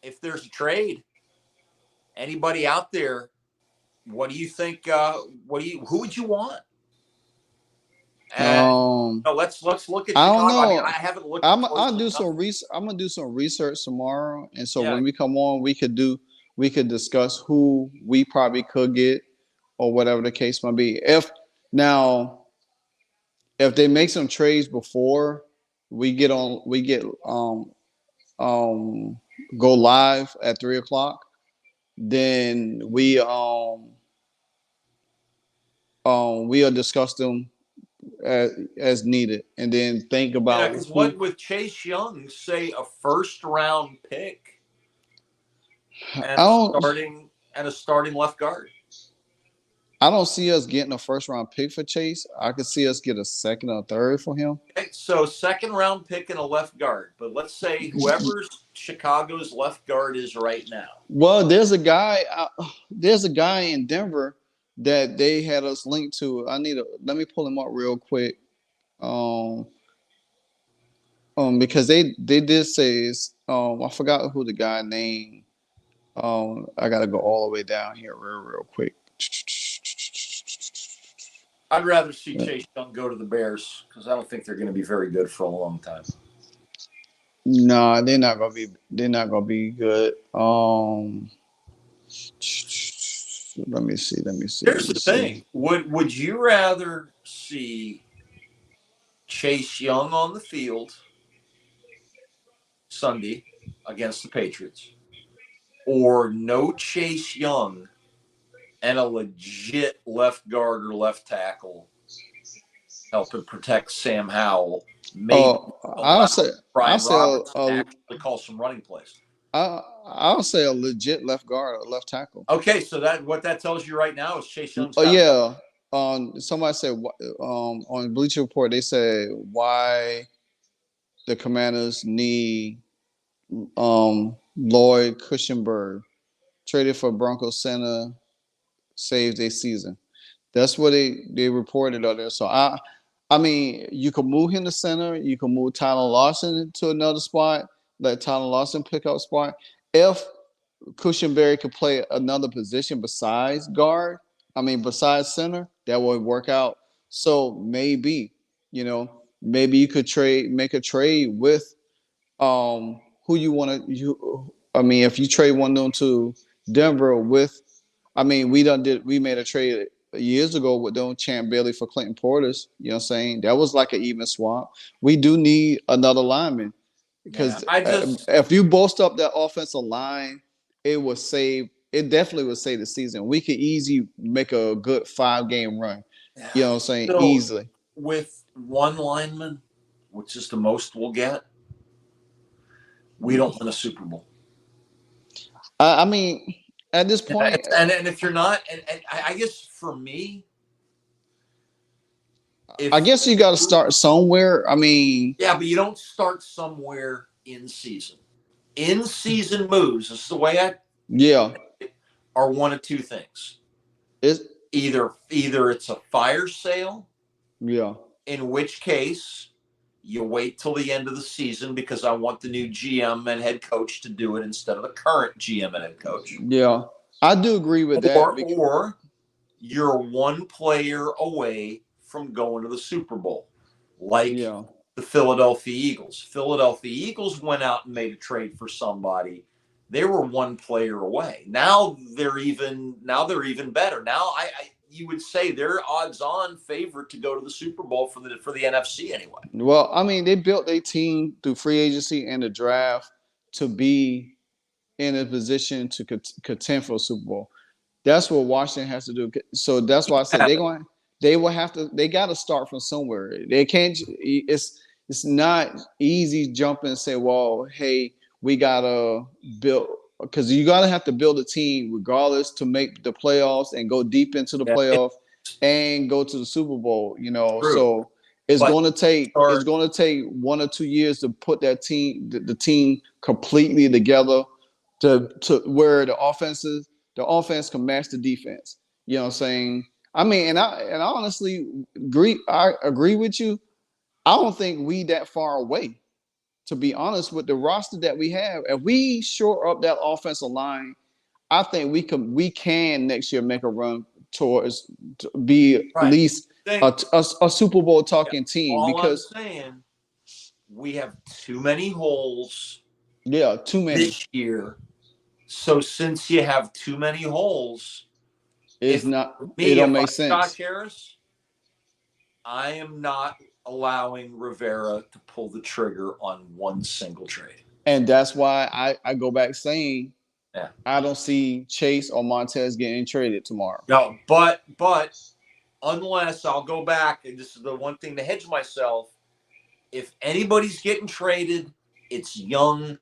If there's a trade, anybody out there, what do you think? Who would you want? And let's look at Chicago. I don't know. I mean, I haven't looked. I'm gonna do some research tomorrow, and so when we come on, we could discuss who we probably could get, or whatever the case might be. If they make some trades before we go live at 3:00, then we'll discuss them as needed, and then think about because what with Chase Young, say a first-round pick and a starting left guard. I don't see us getting a first-round pick for Chase. I could see us get a second or third for him. Okay, so second-round pick and a left guard, but let's say whoever's Chicago's left guard is right now. Well, there's a guy in Denver that they had us linked to. Let me pull him up real quick. Because they did say I forgot who the guy named. I gotta go all the way down here real quick. I'd rather see Chase Young go to the Bears because I don't think they're going to be very good for a long time. No, they're not gonna be. They're not gonna be good. Let me see. Let me see. Let Here's me the see. thing: would you rather see Chase Young on the field Sunday against the Patriots, or no Chase Young and a legit left guard or left tackle helping protect Sam Howell, maybe I'll allow say. I'll Brian say. Roberts to actually call some running plays? I'll say a legit left guard or left tackle. Okay, so that what that tells you right now is Chase Young's Oh got to go. yeah. Somebody said on Bleacher Report they said why the Commanders need Lloyd Cushenberg traded for Broncos center saves their season. That's what they reported on there. So I mean you can move him to center. You can move Tyler Lawson to another spot. Let Tyler Lawson pick up spot. If Cushenberry could play another position besides guard, besides center, that would work out. So maybe, maybe you could make a trade with who you want to if you trade one of them to Denver with we made a trade years ago with them Champ Bailey for Clinton Portis, you know what I'm saying? That was like an even swap. We do need another lineman Yeah, because I just if you bolster up that offensive line, it definitely would save the season. We could easily make a good 5-game run. You know what I'm saying? so Easily. with one lineman, which is the most we'll get, we don't win a Super Bowl. I mean, at this point, And if you're not, and I guess for me, I if guess you got to start somewhere. yeah, but you don't start somewhere in season. In season moves, this is the way I yeah, are one of two things. it's Either it's a fire sale, yeah, in which case you wait till the end of the season because I want the new GM and head coach to do it instead of the current GM and head coach. yeah. I do agree with that. Or you're one player away from going to the Super Bowl, like Yeah, the Philadelphia Eagles. Philadelphia Eagles went out and made a trade for somebody. They were one player away. Now they're even better. Now you would say they're odds-on favorite to go to the Super Bowl for the NFC anyway. well, they built their team through free agency and the draft to be in a position to contend for a Super Bowl. That's what Washington has to do. So that's why I said they got to start from somewhere. They can't. It's not easy jumping and say, well, hey, we gotta build because you gotta have to build a team regardless to make the playoffs and go deep into the Yeah, playoff and go to the Super Bowl. true. So it's But going to take 1 or 2 years to put that team the team completely together to where the offense can match the defense. You know what I'm saying? And I honestly agree with you. I don't think we that far away, to be honest, with the roster that we have. If we shore up that offensive line, I think we can next year make a run towards to be at least a Super Bowl talking team. All Because I'm saying, we have too many holes. Yeah, too many this year. So since you have too many holes, it don't make sense. Josh Harris, I am not allowing Rivera to pull the trigger on one single trade. And that's why I go back saying I don't see Chase or Montez getting traded tomorrow. No, but unless I'll go back, and this is the one thing to hedge myself, if anybody's getting traded, it's Young,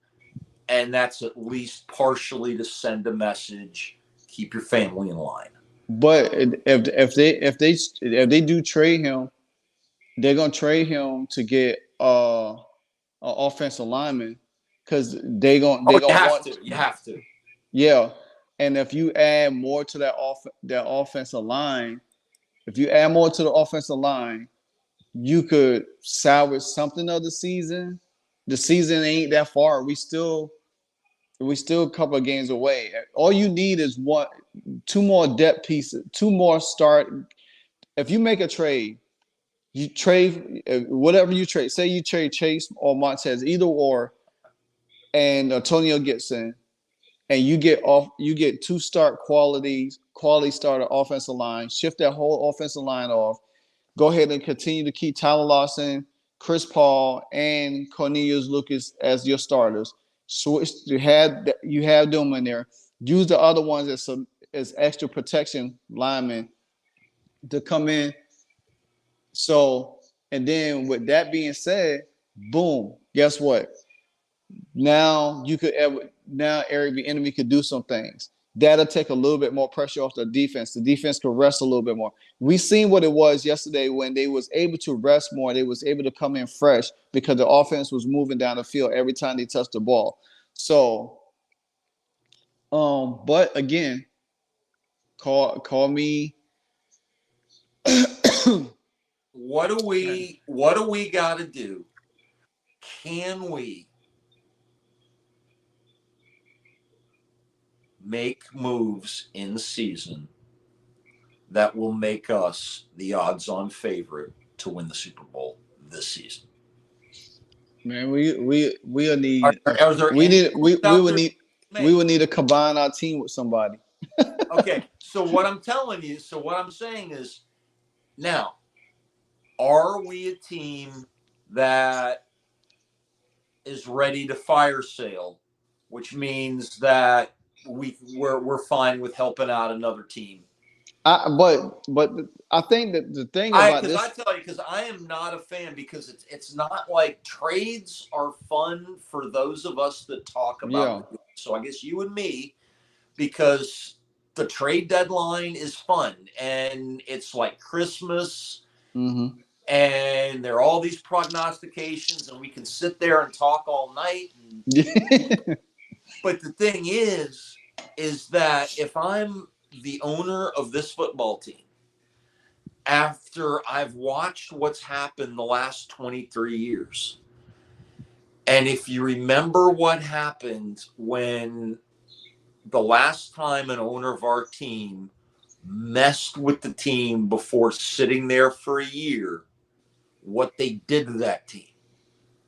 and that's at least partially to send a message, keep your family in line. But if they do trade him, they're gonna trade him to get an offensive lineman because you have to. Yeah, and if you add more to that offensive line, you could salvage something of the season. The season ain't that far. We still a couple of games away. All you need is two more depth pieces, two more start. If you make a trade, you trade whatever you trade. Say you trade Chase or Montez, either or. and Antonio Gibson, and you get two quality starter offensive line, shift that whole offensive line off, go ahead and continue to keep Tyler Lawson, Chris Paul, and Cornelius Lucas as your starters. Switch you have them in there. Use the other ones as extra protection linemen to come in. So, and then with that being said, boom, guess what? Now Eric Bieniemy could do some things. That'll take a little bit more pressure off the defense. The defense could rest a little bit more. We seen what it was yesterday when they was able to rest more. They was able to come in fresh because the offense was moving down the field every time they touched the ball. So, but again, call me. What do we got to do? Can we make moves in season that will make us the odds-on favorite to win the Super Bowl this season? Man, we'll need are there we any need we out would there need we would need to combine our team with somebody. Okay, so what I'm saying is, now, are we a team that is ready to fire sale, which means that we're fine with helping out another team? But I think that the thing about this, I tell you, because I am not a fan, because it's not like trades are fun for those of us that talk about it. So I guess you and me, because the trade deadline is fun and it's like Christmas. Mm-hmm. And there are all these prognostications, and we can sit there and talk all night. But the thing is that if I'm the owner of this football team, after I've watched what's happened the last 23 years, and if you remember what happened when the last time an owner of our team messed with the team before sitting there for a year, what they did to that team.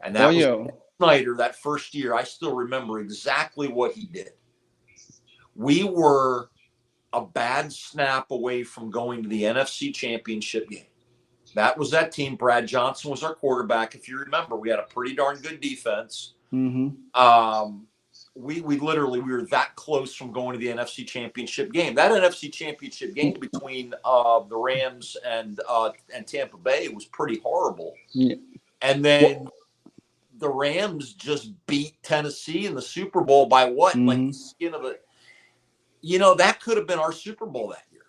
And that was Snyder that first year. I still remember exactly what he did. We were a bad snap away from going to the NFC Championship game. That was that team. Brad Johnson was our quarterback. If you remember, we had a pretty darn good defense. Mm-hmm. We were that close from going to the NFC Championship game. That NFC Championship game between the Rams and Tampa Bay was pretty horrible. Yeah. And then the Rams just beat Tennessee in the Super Bowl by what? Mm-hmm. Like the skin of a. That could have been our Super Bowl that year.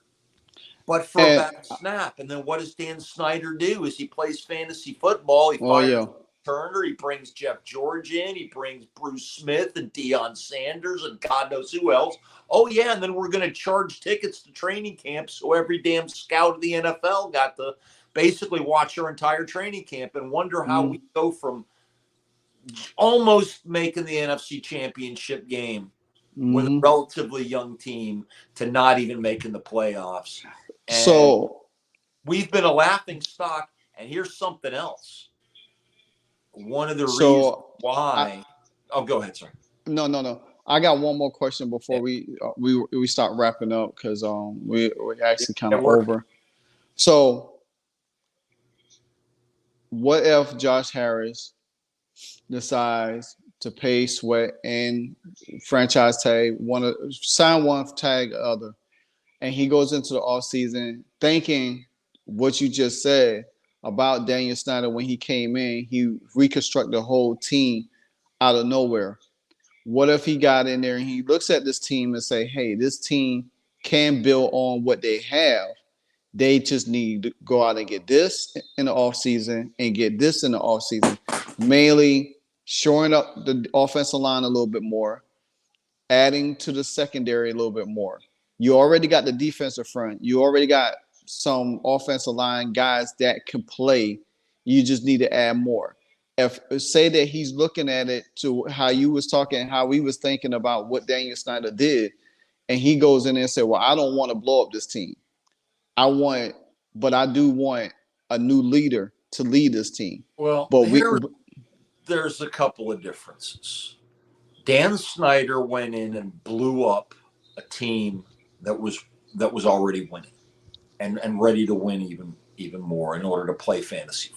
But for a bad snap. And then what does Dan Snyder do? Is he plays fantasy football. He fires Turner. He brings Jeff George in. He brings Bruce Smith and Deion Sanders and God knows who else. Oh, yeah, and then we're going to charge tickets to training camp so every damn scout of the NFL got to basically watch our entire training camp and wonder how we go from almost making the NFC Championship game with a relatively young team to not even making the playoffs. And so we've been a laughing stock. And here's something else. One of the reasons why. Go ahead, sir. No. I got one more question before we start wrapping up, because we're actually kind of over. So, what if Josh Harris decides to pay Sweat and franchise tag sign one, tag other, and he goes into the offseason thinking what you just said about Daniel Snyder? When he came in, he reconstructed the whole team out of nowhere. What if he got in there and he looks at this team and say, hey, this team can build on what they have. They just need to go out and get this in the offseason and get this in the offseason. Mainly shoring up the offensive line a little bit more, adding to the secondary a little bit more. You already got the defensive front. You already got some offensive line guys that can play. You just need to add more. If say that he's looking at it to how you was talking, how we was thinking about what Daniel Snyder did, and he goes in there and said, well, I don't want to blow up this team. But I do want a new leader to lead this team. Well, but there's a couple of differences. Dan Snyder went in and blew up a team that was already winning and ready to win even more in order to play fantasy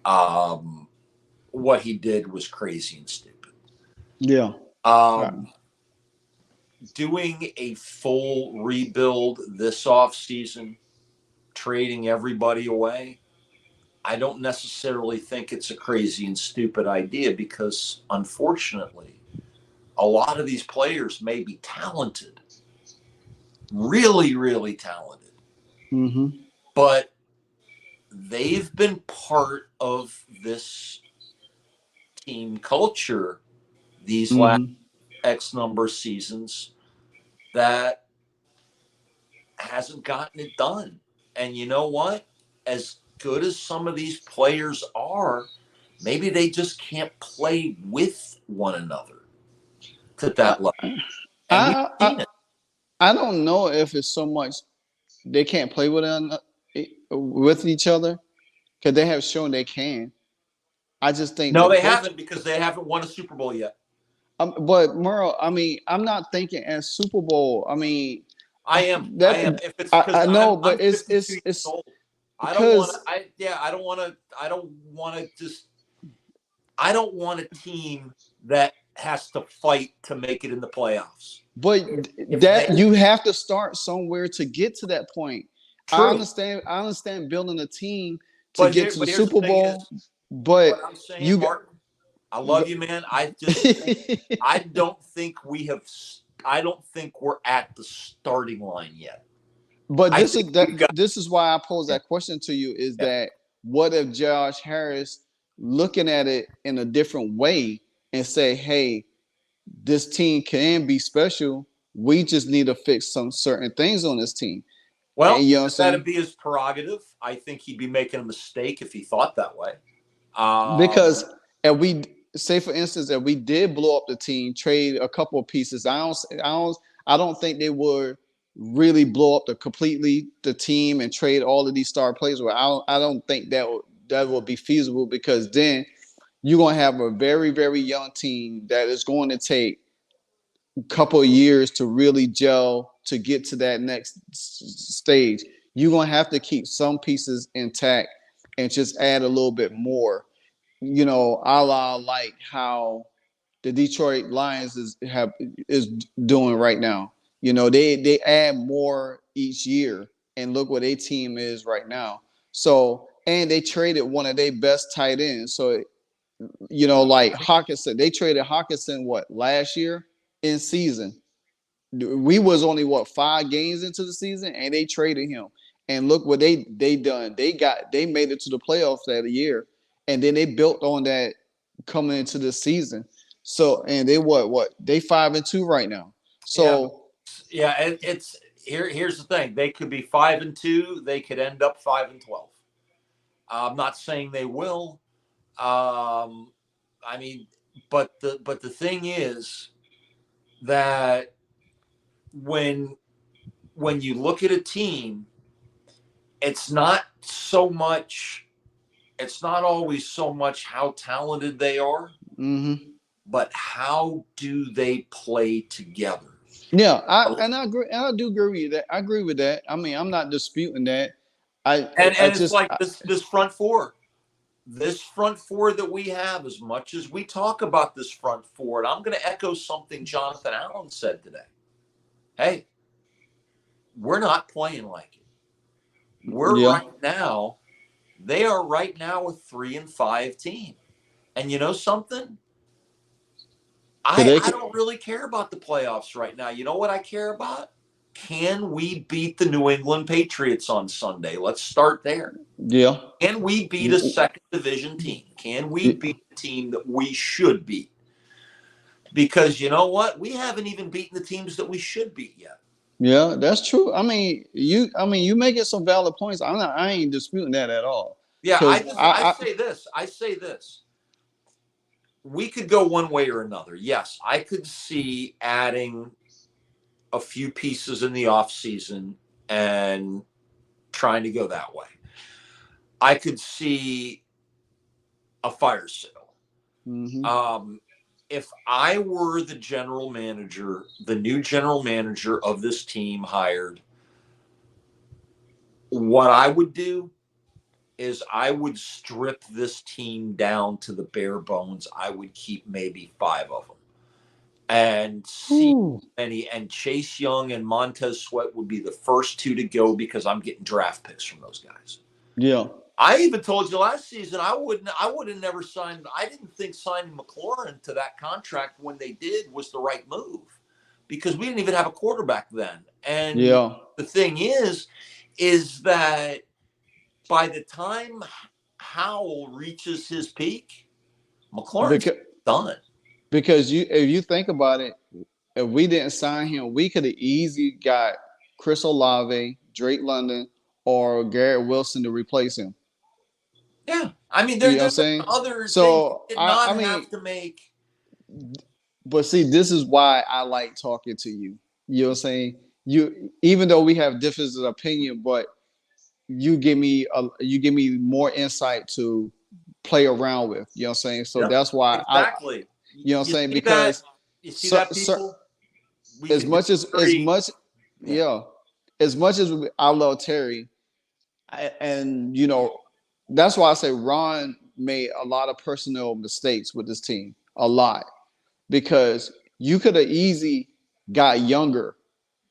football. What he did was crazy and stupid. Yeah. Doing a full rebuild this offseason, trading everybody away, I don't necessarily think it's a crazy and stupid idea because, unfortunately, a lot of these players may be talented, really, really talented, but they've been part of this team culture these last X number of seasons that hasn't gotten it done. And you know what? As good as some of these players are, maybe they just can't play with one another to that level. And we've seen it. I don't know if it's so much they can't play with each other because they have shown they can. I just think no, they haven't because they haven't won a Super Bowl yet. But Merle, I mean, I'm not thinking as Super Bowl. I mean, I am. If it's because I know, but I'm it's old. I don't want a team that has to fight to make it in the playoffs. But you have to start somewhere to get to that point. True. I understand building a team to get to the Super Bowl. But I'm saying, Martin, I love you, man. I don't think we're at the starting line yet. But this is why I pose that question to you is that what if Josh Harris looking at it in a different way and say, hey, this team can be special. We just need to fix some certain things on this team. Well, you know that'd be his prerogative. I think he'd be making a mistake if he thought that way. Because if we say, for instance, that we did blow up the team, trade a couple of pieces, I don't think they would really blow up the team and trade all of these star players. I don't think that would be feasible because then you're going to have a very, very young team that is going to take a couple of years to really gel to get to that next stage. You're going to have to keep some pieces intact and just add a little bit more, a la like how the Detroit Lions is doing right now. They add more each year, and look what their team is right now. So, and they traded one of their best tight ends. So, like Hawkinson, they traded Hawkinson last year in season. We was only 5 games into the season, and they traded him. And look what they done. They made it to the playoffs that year, and then they built on that coming into the season. So, and they they 5-2 right now. So yeah, it's here's the thing. They could be 5-2. They could end up 5-12. I'm not saying they will. I mean, but the thing is that when you look at a team, it's not always so much how talented they are, but how do they play together? Yeah, I agree. I do agree with that. I agree with that. I mean, I'm not disputing that. It's like this front four. This front four that we have, as much as we talk about this front four, and I'm going to echo something Jonathan Allen said today. Hey, we're not playing like it. They are right now a 3-5 team. And you know something? I don't really care about the playoffs right now. You know what I care about? Can we beat the New England Patriots on Sunday? Let's start there. Yeah. Can we beat a second division team? Can we beat a team that we should beat? Because you know what? We haven't even beaten the teams that we should beat yet. Yeah, that's true. I mean, you making some valid points. I ain't disputing that at all. Yeah, I say this. We could go one way or another. Yes, I could see adding a few pieces in the offseason and trying to go that way. I could see a fire sale. if I were the general manager, the new general manager of this team hired, what I would do is I would strip this team down to the bare bones. I would keep maybe 5 of them and see any. And Chase Young and Montez Sweat would be the first 2 to go because I'm getting draft picks from those guys. Yeah. I even told you last season I would have never signed. I didn't think signing McLaurin to that contract when they did was the right move because we didn't even have a quarterback then. And the thing is that by the time Howell reaches his peak, McLaurin's done. Because if you think about it, if we didn't sign him, we could have easily got Chris Olave, Drake London, or Garrett Wilson to replace him. Yeah, I mean, you know what I'm saying? Other so things did not have to make. But see, this is why I like talking to you. You know what I'm saying? Even though we have differences of opinion, but you give me more insight to play around with. You know what I'm saying? So that's why exactly. You know what I'm saying? Because you see that people. As much as I love Terry, and that's why I say Ron made a lot of personnel mistakes with this team, a lot, because you could have easily got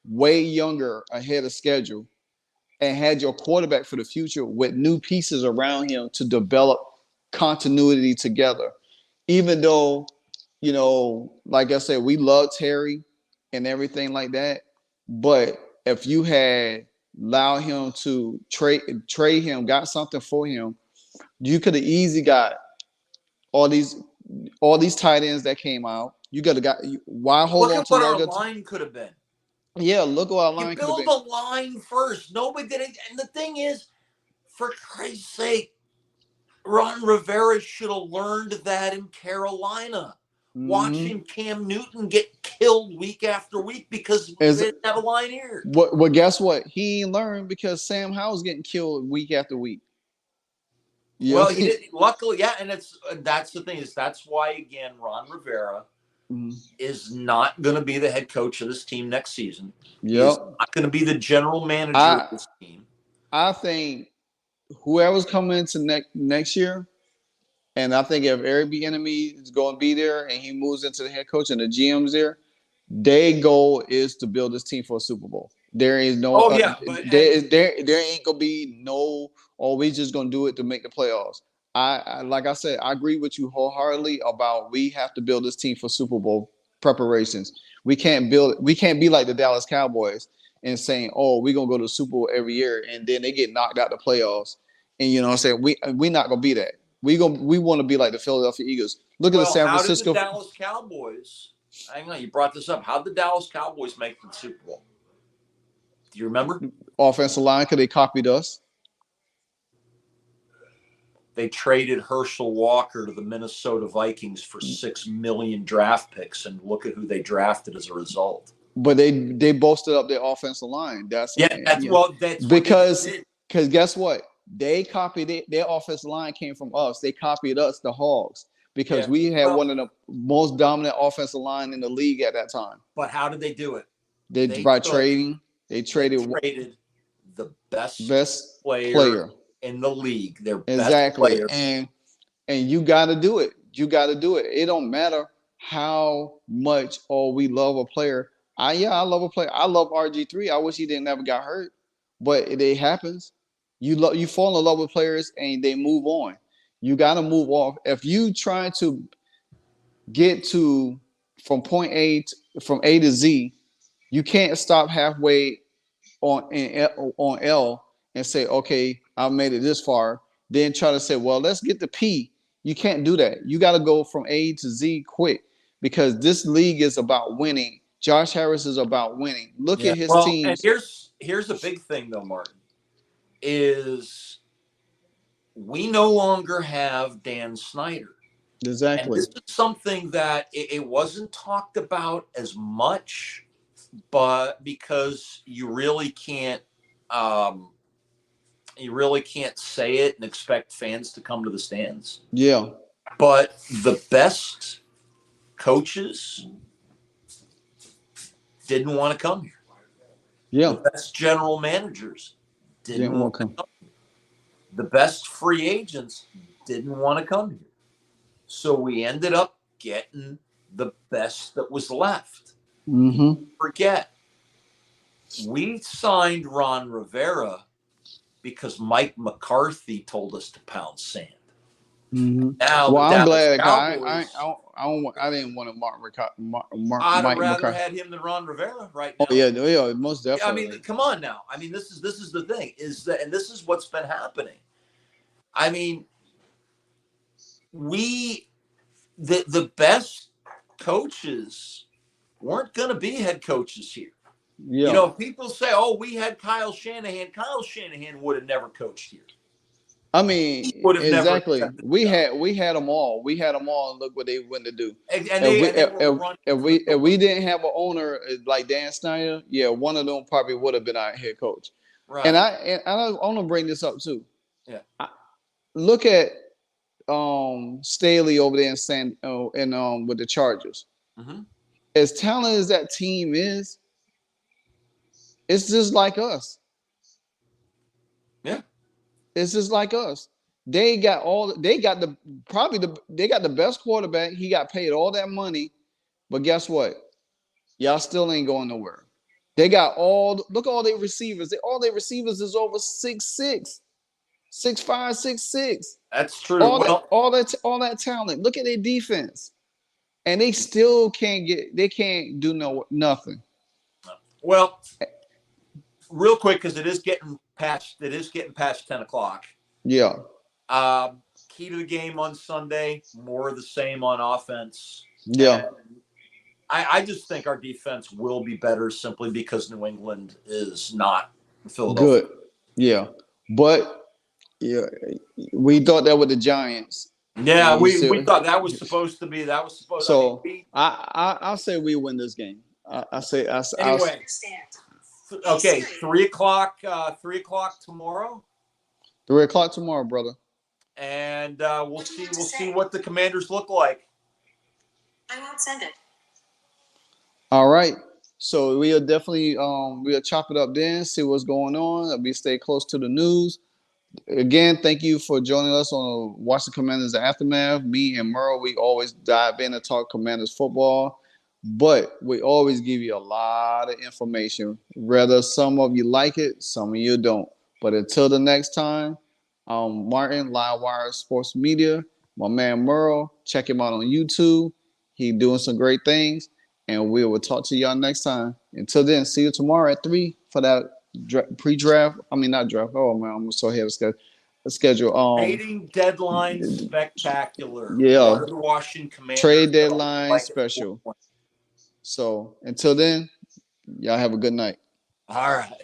way younger ahead of schedule, and had your quarterback for the future with new pieces around him to develop continuity together. Even though, like I said, we love Terry and everything like that. But if you had allowed him to trade him, got something for him, you could have easily got all these tight ends that came out. You could have got. Why hold on to what our line could have been? Yeah, look what our line could have been. You build a line first. Nobody did it. And the thing is, for Christ's sake, Ron Rivera should have learned that in Carolina. Watching Cam Newton get killed week after week because they didn't have a line here. Well, guess what? He learned because Sam Howell's getting killed week after week. Well, he did. Luckily, yeah, and that's the thing is that's why again Ron Rivera is not going to be the head coach of this team next season. Yep. He's not going to be the general manager of this team. I think whoever's coming into next year, and I think if Eric Bieniemy is going to be there and he moves into the head coach and the GM's there, their goal is to build this team for a Super Bowl. There is no, there ain't gonna be no. Or we just gonna do it to make the playoffs. I like I said, I agree with you wholeheartedly about we have to build this team for Super Bowl preparations. We can't be like the Dallas Cowboys and saying, "Oh, we're gonna go to the Super Bowl every year," and then they get knocked out the playoffs. And you know what I'm saying? We're not gonna be that. We want to be like the Philadelphia Eagles. Look at the San Francisco. How did the Dallas Cowboys? Hang on, you brought this up. How did the Dallas Cowboys make the Super Bowl? Do you remember? Offensive line, because they copied us. They traded Herschel Walker to the Minnesota Vikings for $6 million draft picks, and look at who they drafted as a result. But they bolstered up their offensive line. That's because guess what? They copied their offensive line came from us. They copied us, the Hogs, because we had one of the most dominant offensive line in the league at that time. But how did they do it? Trading. They traded the best player in the league. Their best player. And you got to do it. You got to do it. It don't matter how much we love a player. I love a player. I love RG3. I wish he didn't never got hurt, but it happens. You fall in love with players and they move on. You got to move off. If you try to get from point A from A to Z, you can't stop halfway on L and say, okay, I made it this far. Then try to say, well, let's get to P. You can't do that. You got to go from A to Z quick because this league is about winning. Josh Harris is about winning. Look at his team. And here's a big thing though, Martin, is we no longer have Dan Snyder. Exactly. And this is something that it wasn't talked about as much, but because you really can't say it and expect fans to come to the stands. Yeah. But the best coaches didn't want to come here. Yeah. The best general managers didn't want to come. come here. The best free agents didn't want to come here. So we ended up getting the best that was left. Mm-hmm. Forget, we signed Ron Rivera because Mike McCarthy told us to pound sand. Mm-hmm. Now, well, the I'm Dallas glad. Cowboys, I didn't want to I'd have Mike rather McCarthy. had him than Ron Rivera right now. Oh yeah, most I definitely. mean, come on now. I mean, this is the thing is that, and this is what's been happening. I mean, the best coaches weren't going to be head coaches here. Yeah. You know, people say, "Oh, we had Kyle Shanahan." Kyle Shanahan would have never coached here. I mean, He would have exactly. never We had them all. We had them all, and look what they went to do. and they were running. If we didn't have an owner like Dan Snyder, yeah, one of them probably would have been our head coach. Right. And I want to bring this up too. Yeah. Look at Staley over there in with the Chargers. Mm-hmm. As talented as that team is, it's just like us. Yeah. It's just like us. They got the best quarterback. He got paid all that money, but guess what? Y'all still ain't going nowhere. They got look at all their receivers. All their receivers is over 6'6", 6'5", 6'6". That's true. All that talent. Look at their defense. And they still can't do nothing. Well, real quick, because it is getting past 10 o'clock. Yeah. Key to the game on Sunday, more of the same on offense. Yeah. And I just think our defense will be better simply because New England is not Philadelphia. Good. Yeah. But yeah, we thought that with the Giants. Yeah, we thought that was supposed to be. So I'll say we win this game. Anyway. Okay, 3:00. 3:00 tomorrow. 3:00 tomorrow, brother. And we'll see what the Commanders look like. I won't send it. All right. So we'll definitely we'll chop it up then, see what's going on. We stay close to the news. Again, thank you for joining us on Watch the Commanders the Aftermath. Me and Merle, we always dive in and talk Commanders football, but we always give you a lot of information. Whether some of you like it, some of you don't. But until the next time, Martin, Livewire Sports Media, my man Merle, check him out on YouTube. He's doing some great things, and we will talk to y'all next time. Until then, see you tomorrow at 3 for that pre-draft. I mean, not draft. Oh man, I'm so ahead of schedule. Trading deadline spectacular. Yeah. What are the Washington Commanders Trade deadline special. So until then, y'all have a good night. All right.